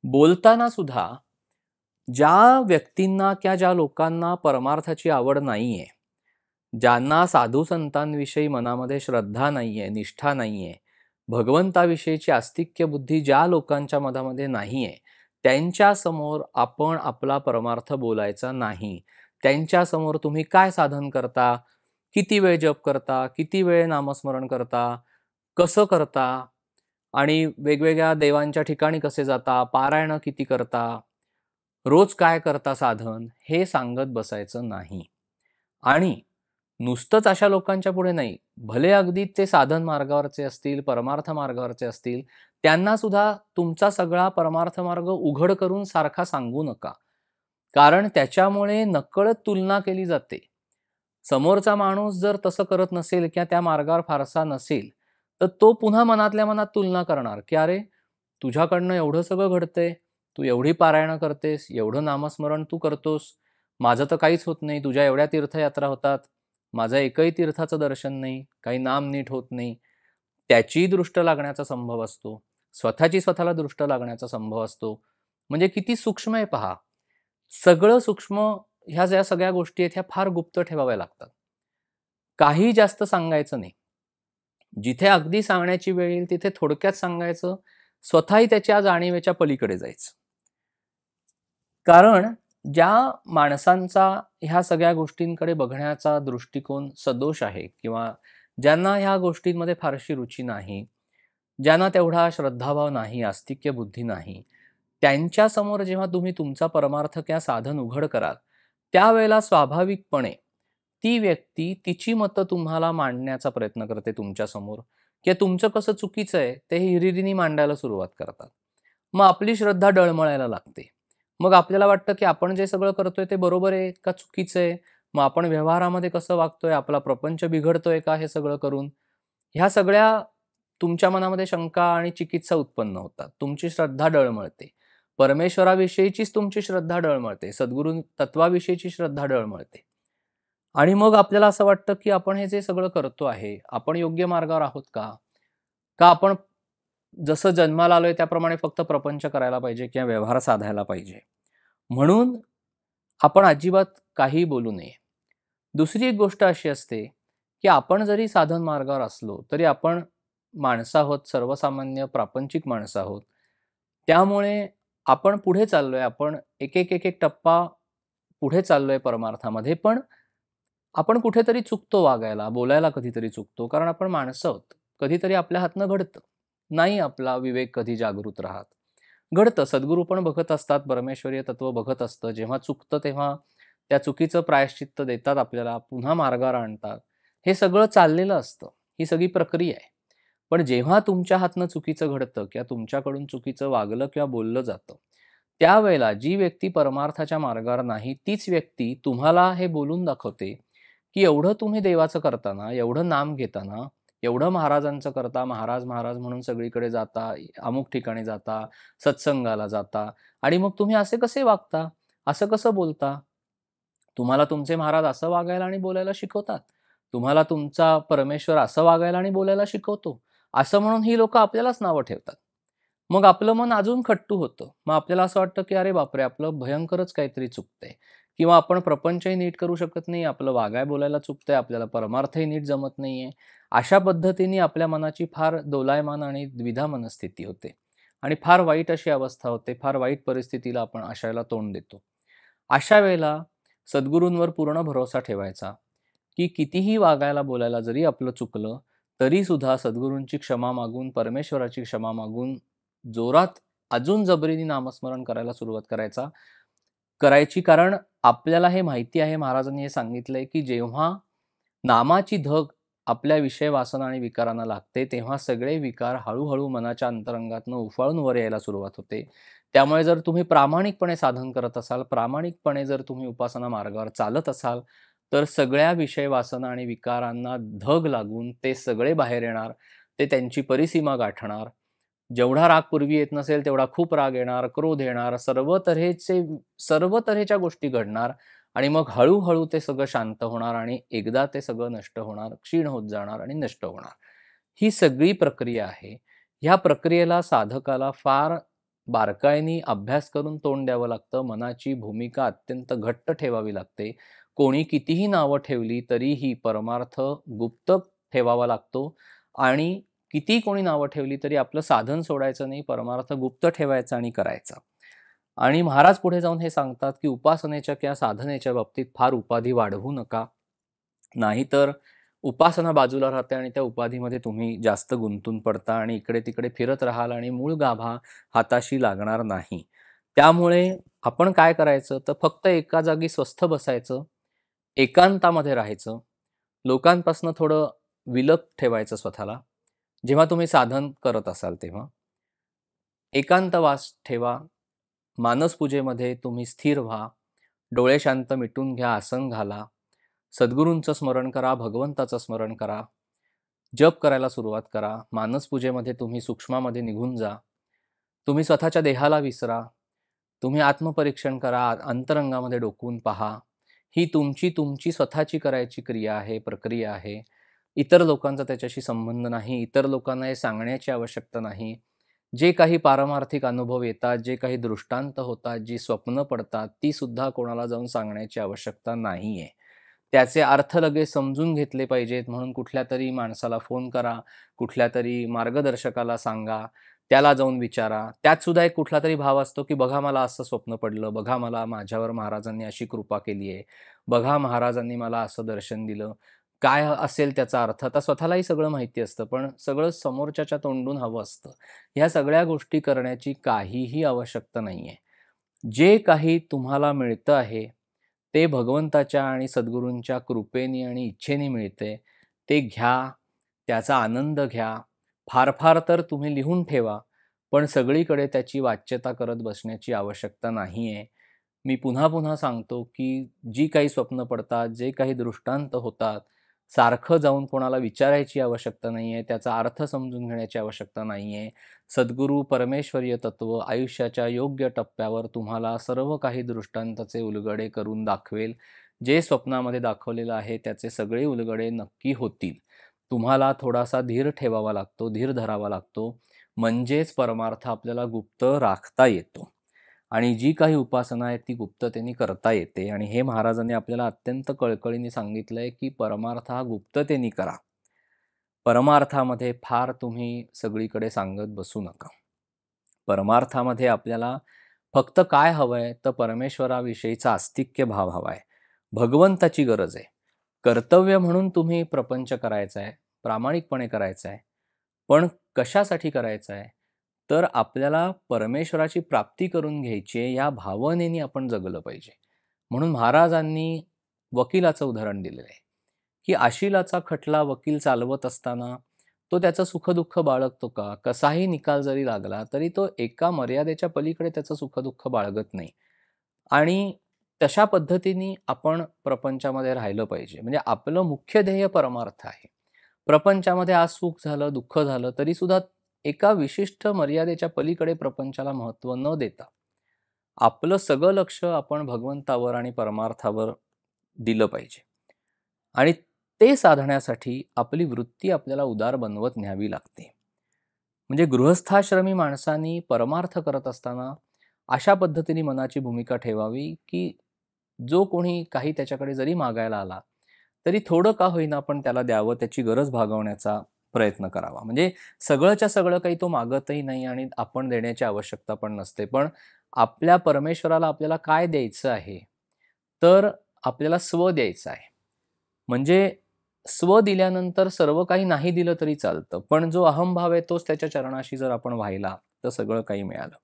बोलताना सुद्धा ज्या व्यक्तींना किंवा ज्या लोकांना परमार्थाची आवड नाहीये, ज्यांना साधू संतांविषयी मनामध्ये श्रद्धा नाहीये, निष्ठा नाहीये, भगवंताविषयीची आस्तिक्य बुद्धी ज्या लोकांच्या मनामध्ये नाहीये, त्यांच्यासमोर आपण आपला परमार्थ बोलायचा नाही. त्यांच्यासमोर तुम्ही काय साधन करता, किती वेळ जप करता, किती वेळ नामस्मरण करता, कसं करता आणि वेगवेगळ्या देवांच्या ठिकाणी कसे जाता, पारायणं किती करता, रोज काय करता साधन, हे सांगत बसायचं नाही. आणि नुसतंच अशा लोकांच्या पुढे नाही, भले अगदी ते साधन मार्गावरचे असतील, परमार्थ मार्गावरचे असतील, त्यांना सुद्धा तुमचा सगळा परमार्थ मार्ग उघड करून सारखा सांगू नका. कारण त्याच्यामुळे नकळत तुलना केली जाते. समोरचा माणूस जर तसं करत नसेल किंवा त्या मार्गावर फारसा नसेल, तर तो पुन्हा मनातल्या मनात तुलना करणार, की "अरे, तुझ्याकडनं एवढं सगळं घडतंय, तू एवढी पारायणं करतेस, एवढं नामस्मरण तू करतोस, माझं तर काहीच होत नाही. तुझ्या एवढ्या तीर्थयात्रा होतात, माझं एकही तीर्थाचं दर्शन नाही, काही नाम नीट होत नाही." त्याची दृष्ट लागण्याचा संभव असतो. स्वतःची स्वतःला दृष्ट लागण्याचा संभव असतो. म्हणजे किती सूक्ष्म आहे पहा. सगळं सूक्ष्म ह्या ज्या सगळ्या गोष्टी आहेत ह्या फार गुप्त ठेवाव्या लागतात. काही जास्त सांगायचं नाही. जिथे अगदी सांगण्याची वेळ येईल तिथे थोडक्यात सांगायचं. स्वतःही त्याच्या जाणीवेच्या पलीकडे जायचं. कारण ज्या माणसांचा ह्या सगळ्या गोष्टींकडे बघण्याचा दृष्टिकोन सदोष आहे किंवा ज्यांना ह्या गोष्टींमध्ये फारशी रुची नाही, ज्यांना तेवढा श्रद्धाभाव नाही, आस्तिक्य बुद्धी नाही, त्यांच्यासमोर जेव्हा तुम्ही तुमचा परमार्थ किंवा साधन उघड कराल, त्यावेळेला स्वाभाविकपणे ती व्यक्ती तिची मतं तुम्हाला मांडण्याचा प्रयत्न करते तुमच्यासमोर किंवा तुमचं कसं चुकीचं आहे ते हिरिरीने मांडायला सुरुवात करतात. मग आपली श्रद्धा डळमळायला लागते. मग आपल्याला वाटतं, की आपण जे सगळं करतोय ते बरोबर आहे का चुकीचं आहे? मग आपण व्यवहारामध्ये कसं वागतोय? आपला प्रपंच बिघडतोय का हे सगळं करून? ह्या सगळ्या तुमच्या मनामध्ये शंका आणि चिकित्सा उत्पन्न होतात. तुमची श्रद्धा डळमळते. परमेश्वराविषयीचीच तुमची श्रद्धा डळमळते. सद्गुरू तत्वाविषयीची श्रद्धा डळमळते. आणि मग आपल्याला असं वाटतं, की आपण हे जे सगळं करतो आहे, आपण योग्य मार्गावर आहोत का? का आपण जसं जन्माला आलोय त्याप्रमाणे फक्त प्रपंच करायला पाहिजे किंवा व्यवहार साधायला पाहिजे? म्हणून आपण अजिबात काहीही बोलू नये. दुसरी एक गोष्ट अशी असते, की आपण जरी साधन मार्गावर असलो, तरी आपण माणसं आहोत, सर्वसामान्य प्रापंचिक माणसं आहोत. त्यामुळे आपण पुढे चाललोय. आपण एक टप्पा पुढे चाललोय परमार्थामध्ये. पण आपण कुठेतरी चुकतो वागायला, बोलायला कधीतरी चुकतो. कारण आपण माणसं आहोत. कधीतरी आपल्या हातनं घडतं. नाही आपला विवेक कधी जागृत राहत. घडतं. सद्गुरू पण बघत असतात, परमेश्वरीय तत्व बघत असतं. जेव्हा चुकतं तेव्हा त्या चुकीचं प्रायश्चित्त देतात आपल्याला, पुन्हा मार्गावर आणतात. हे सगळं चाललेलं असतं. ही सगळी प्रक्रिया आहे. पण जेव्हा तुमच्या हातनं चुकीचं घडतं किंवा तुमच्याकडून चुकीचं वागलं किंवा बोललं जातं, त्यावेळेला जी व्यक्ती परमार्थाच्या मार्गावर नाही, तीच व्यक्ती तुम्हाला हे बोलून दाखवते, की एवढं तुम्ही देवाचं करताना, एवढं नाम घेताना, एवढं महाराजांचं करता, महाराज, महाराज म्हणून सगळीकडे जाता, अमुक ठिकाणी जाता, सत्संगाला जाता आणि मग तुम्ही असे कसे वागता? असं कसं बोलता? तुम्हाला तुमचे महाराज असं वागायला आणि बोलायला शिकवतात. तुम्हाला तुमचा परमेश्वर असं वागायला आणि बोलायला शिकवतो. असं म्हणून ही लोकं आपल्यालाच नावं ठेवतात. मग आपलं मन अजून खट्टू होतं. मग आपल्याला असं वाटतं, की अरे बापरे! आपलं भयंकरच काहीतरी चुकतंय किंवा आपण प्रपंचही नीट करू शकत नाही, आपलं वागाय बोलायला चुकतंय, आपल्याला परमार्थही नीट जमत नाहीये. अशा पद्धतीने आपल्या मनाची फार दोलायमान आणि द्विधा मनस्थिती होते आणि फार वाईट अशी अवस्था होते. फार वाईट परिस्थितीला आपण अशाला तोंड देतो. अशा वेळेला सद्गुरूंवर पूर्ण भरोसा ठेवायचा, की कितीही वागायला बोलायला जरी आपलं चुकलं, तरी सुद्धा सद्गुरूंची क्षमा मागून, परमेश्वराची क्षमा मागून जोरात अजून जबरीने नामस्मरण करायला सुरुवात करायची. कारण आपल्याला हे माहिती आहे, महाराजांनी हे सांगितलंय, की जेव्हा नामाची धग आपल्या विषय वासना आणि विकारांना लागते, तेव्हा सगळे विकार हळू मनाच्या अंतरंगातनं उफाळून वर यायला सुरुवात होते. त्यामुळे जर तुम्ही प्रामाणिकपणे साधन करत असाल, प्रामाणिकपणे जर तुम्ही उपासना मार्गावर चालत असाल, तर सगळ्या विषय वासना आणि विकारांना धग लागून ते सगळे बाहेर येणार. ते त्यांची परिसीमा गाठणार. जेवढा राग पूर्वी येत नसेल, तेवढा खूप राग येणार, क्रोध येणार, सर्व तऱ्हेच्या गोष्टी घडणार आणि मग हळू ते सगळं शांत होणार आणि एकदा ते सगळं नष्ट होणार, क्षीण होत जाणार आणि नष्ट होणार. ही सगळी प्रक्रिया आहे. ह्या प्रक्रियेला साधकाला फार बारकाईने अभ्यास करून तोंड द्यावं लागतं. मनाची भूमिका अत्यंत घट्ट ठेवावी लागते. कोणी कितीही नावं ठेवली तरीही परमार्थ गुप्त ठेवावा लागतो आणि किती कोणी नावं ठेवली तरी आपलं साधन सोडायचं नाही, परमार्थ गुप्त ठेवायचा आणि करायचा. आणि महाराज पुढे जाऊन हे सांगतात, की उपासनेच्या किंवा साधनेच्या बाबतीत फार उपाधी वाढवू नका. नाहीतर उपासना बाजूला राहते आणि त्या उपाधीमध्ये तुम्ही जास्त गुंतून पडता आणि इकडे-तिकडे फिरत राहाल आणि मूळ गाभा हाताशी लागणार नाही. त्यामुळे आपण काय करायचं, तर फक्त एका जागी स्वस्थ बसायचं, एकांतामध्ये राहायचं, लोकांपासून थोडं विलग ठेवायचं स्वतःला. जेव्हा तुम्ही साधन करत असाल तेव्हा. एकांतवास ठेवा. मानसपूजेमध्ये तुम्ही स्थिर व्हा. डोळे शांत मिटून घ्या, आसन घाला. सद्गुरूंचं स्मरण करा, भगवंताचं स्मरण करा. जप करायला सुरुवात करा. मानसपूजेमध्ये तुम्ही सूक्ष्मामध्ये निघून जा. तुम्ही स्वतःच्या देहाला विसरा. तुम्ही आत्मपरीक्षण करा. अंतरंगामध्ये डोकवून पहा. ही तुमची स्वतःची करायची क्रिया आहे, प्रक्रिया आहे. इतर लोकांचा त्याच्याशी संबंध नाही. इतर लोकांना हे सांगण्याची आवश्यकता नाही. जे काही पारमार्थिक अनुभव येतात, जे काही दृष्टांत होतात, जी स्वप्न पडतात, ती सुद्धा कोणाला जाऊन सांगण्याची आवश्यकता नाहीये. त्याचे अर्थ लगेच समजून घेतले पाहिजेत म्हणून कुठल्यातरी माणसाला फोन करा, कुठल्यातरी मार्गदर्शकाला सांगा, त्याला जाऊन विचारा. त्यात सुद्धा एक कुठलातरी भाव असतो, की बघा मला असं स्वप्न पडलं, बघा मला माझ्यावर महाराजांनी अशी कृपा केली आहे, बघा महाराजांनी मला असं दर्शन दिलं. काय असेल त्याचा अर्थ? आता स्वतःलाही सगळं माहिती असतं, पण सगळं समोरच्याच्या तोंडून हवं असतं. ह्या सगळ्या गोष्टी करण्याची काहीही आवश्यकता नाहीये. जे काही तुम्हाला मिळतं आहे, ते भगवंताच्या आणि सद्गुरूंच्या कृपेने आणि इच्छेने मिळते. ते घ्या, त्याचा आनंद घ्या. फार तर तुम्ही लिहून ठेवा, पण सगळीकडे त्याची वाच्यता करत बसण्याची आवश्यकता नाहीये. मी पुन्हा सांगतो, की जी काही स्वप्न पडतात, जे काही दृष्टांत होतात, सारखं जाऊन कोणाला विचारायची आवश्यकता नाहीये. त्याचा अर्थ समजून घेण्याची आवश्यकता नाहीये. सद्गुरू परमेश्वरीय तत्व आयुष्याच्या योग्य टप्प्यावर तुम्हाला सर्व काही दृष्टांताचे उलगडे करून दाखवेल. जे स्वप्नामध्ये दाखवलेलं आहे, त्याचे सगळे उलगडे नक्की होतील. तुम्हाला थोडासा धीर ठेवावा लागतो, धीर धरावा लागतो. म्हणजेच परमार्थ आपल्याला गुप्त राखता येतो. आणि जी काही उपासना आहे ती गुप्ततेने करता येते आणि हे महाराजांनी आपल्याला अत्यंत कळकळीने सांगितलंय, की परमार्थ हा गुप्ततेने करा. परमार्थामध्ये फार तुम्ही सगळीकडे सांगत बसू नका. परमार्थामध्ये आपल्याला फक्त काय हवंय, तर परमेश्वराविषयीचा आस्तिक्य भाव हवाय. भगवंताची गरज आहे. कर्तव्य म्हणून तुम्ही प्रपंच करायचा आहे, प्रामाणिकपणे करायचा आहे. पण कशासाठी करायचं आहे? तर आपल्याला परमेश्वराची प्राप्ती करून घ्यायची आहे, या भावनेने आपण जगलं पाहिजे. म्हणून महाराजांनी वकिलाचं उदाहरण दिलेलं आहे, की आशिलाचा खटला वकील चालवत असताना तो त्याचं सुख-दुःख बाळगतो का? कसाही निकाल जरी लागला, तरी तो एका मर्यादेच्या पलीकडे त्याचं सुख-दुःख बाळगत नाही. आणि तशा पद्धतीने आपण प्रपंचामध्ये राहिलं पाहिजे. म्हणजे आपलं मुख्य ध्येय परमार्थ आहे. प्रपंचामध्ये आज सुख झालं, दुःख झालं, तरीसुद्धा एका विशिष्ट मर्यादेच्या पलीकडे प्रपंचाला महत्त्व न देता, आपलं सगळं लक्ष आपण भगवंतावर आणि परमार्थावर दिलं पाहिजे. आणि ते साधण्यासाठी आपली वृत्ती आपल्याला उदार बनवत न्यावी लागते. म्हणजे गृहस्थाश्रमी माणसांनी परमार्थ करत असताना अशा पद्धतीने मनाची भूमिका ठेवावी, की जो कोणी काही त्याच्याकडे जरी मागायला आला, तरी थोडं का होईना पण त्याला द्यावं, त्याची गरज भागवण्याचा प्रयत्न करावा. म्हणजे सगळंच्या सगळं काही तो मागतही नाही आणि आपण देण्याची आवश्यकता पण नसते. पण आपल्या परमेश्वराला आपल्याला काय द्यायचं आहे? तर आपल्याला स्व द्यायचं आहे. म्हणजे स्व दिल्यानंतर सर्व काही नाही दिलं तरी चालतं. पण जो अहंभाव आहे तोच त्याच्या चरणाशी जर आपण वाहिला, तर सगळं काही मिळालं.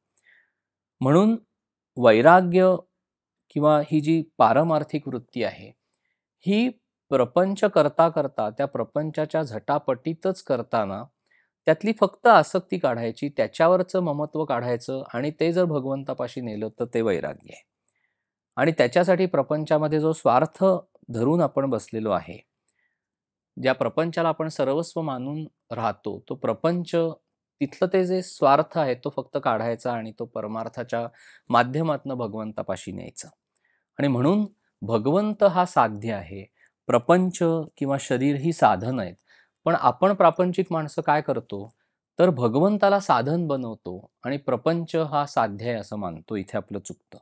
म्हणून वैराग्य किंवा ही जी पारमार्थिक वृत्ती आहे, ही प्रपंच करता त्या प्रपंचाच्या झटापटीतच करताना त्यातली फक्त आसक्ती काढायची, त्याच्यावरचं ममत्व काढायचं आणि ते जर भगवंतापाशी नेलं तर ते वैराग्य आहे. आणि त्याच्यासाठी प्रपंचामध्ये जो स्वार्थ धरून आपण बसलेलो आहे, ज्या प्रपंचाला आपण सर्वस्व मानून राहतो, तो प्रपंच तिथलं ते जे स्वार्थ आहे तो फक्त काढायचा आणि तो परमार्थाच्या माध्यमातनं भगवंतापाशी न्यायचा. आणि म्हणून भगवंत हा साध्य आहे. प्रपंच किंवा शरीर ही साधन आहेत. पण आपण प्रापंचिक माणसं काय करतो? तर भगवंताला साधन बनवतो आणि प्रपंच हा साध्य आहे असं मानतो. इथे आपलं चुकतं.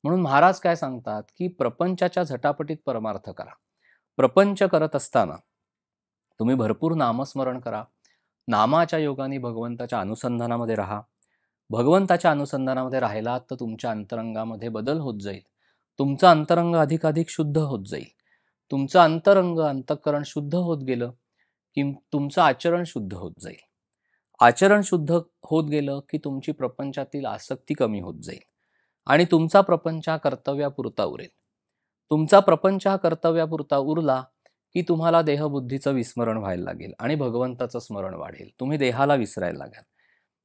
म्हणून महाराज काय सांगतात, की प्रपंचाच्या झटापटीत परमार्थ करा. प्रपंच करत असताना तुम्ही भरपूर नामस्मरण करा. नामाच्या योगाने भगवंताच्या अनुसंधानामध्ये राहा. भगवंताच्या अनुसंधानामध्ये राहिलात तर तुमच्या अंतरंगामध्ये बदल होत जाईल. तुमचं अंतरंग अधिकाधिक शुद्ध होत जाईल. तुमचं अंतरंग, अंतःकरण शुद्ध होत गेलं, की तुमचं आचरण शुद्ध होत जाईल. आचरण शुद्ध होत गेलं, की तुमची प्रपंचातील आसक्ती कमी होत जाईल आणि तुमचा प्रपंच हा कर्तव्यापुरता उरेल. तुमचा प्रपंच हा कर्तव्यापुरता उरला, की तुम्हाला देहबुद्धीचं विस्मरण व्हायला लागेल आणि भगवंताचं स्मरण वाढेल. तुम्ही देहाला विसरायला लागाल.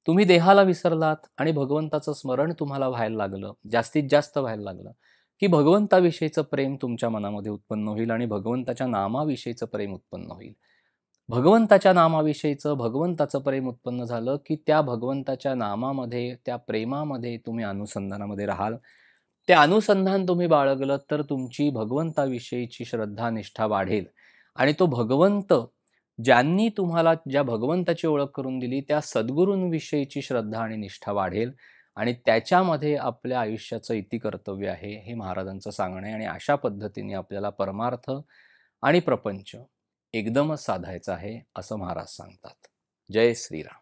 तुम्ही देहाला विसरलात आणि भगवंताचं स्मरण तुम्हाला व्हायला लागलं, जास्तीत जास्त व्हायला लागलं, की भगवंताविषयीचं प्रेम तुमच्या मनामध्ये उत्पन्न होईल आणि भगवंताच्या नामाविषयीचं प्रेम उत्पन्न होईल. भगवंताच्या नामाविषयीचं भगवंताचं प्रेम उत्पन्न झालं, की त्या भगवंताच्या नामामध्ये, त्या प्रेमामध्ये तुम्ही अनुसंधानामध्ये राहाल. ते अनुसंधान तुम्ही बाळगलं तर तुमची भगवंताविषयीची श्रद्धा, निष्ठा वाढेल आणि तो भगवंत ज्यांनी तुम्हाला ज्या भगवंताची ओळख करून दिली, त्या सद्गुरूंविषयीची श्रद्धा आणि निष्ठा वाढेल आणि त्याच्यामध्ये आपल्या आयुष्याचं इतिकर्तव्य आहे, हे महाराजांचं सांगणं आहे आणि अशा पद्धतीने आपल्याला परमार्थ आणि प्रपंच एकदमच साधायचा आहे, असं महाराज सांगतात. जय श्रीराम.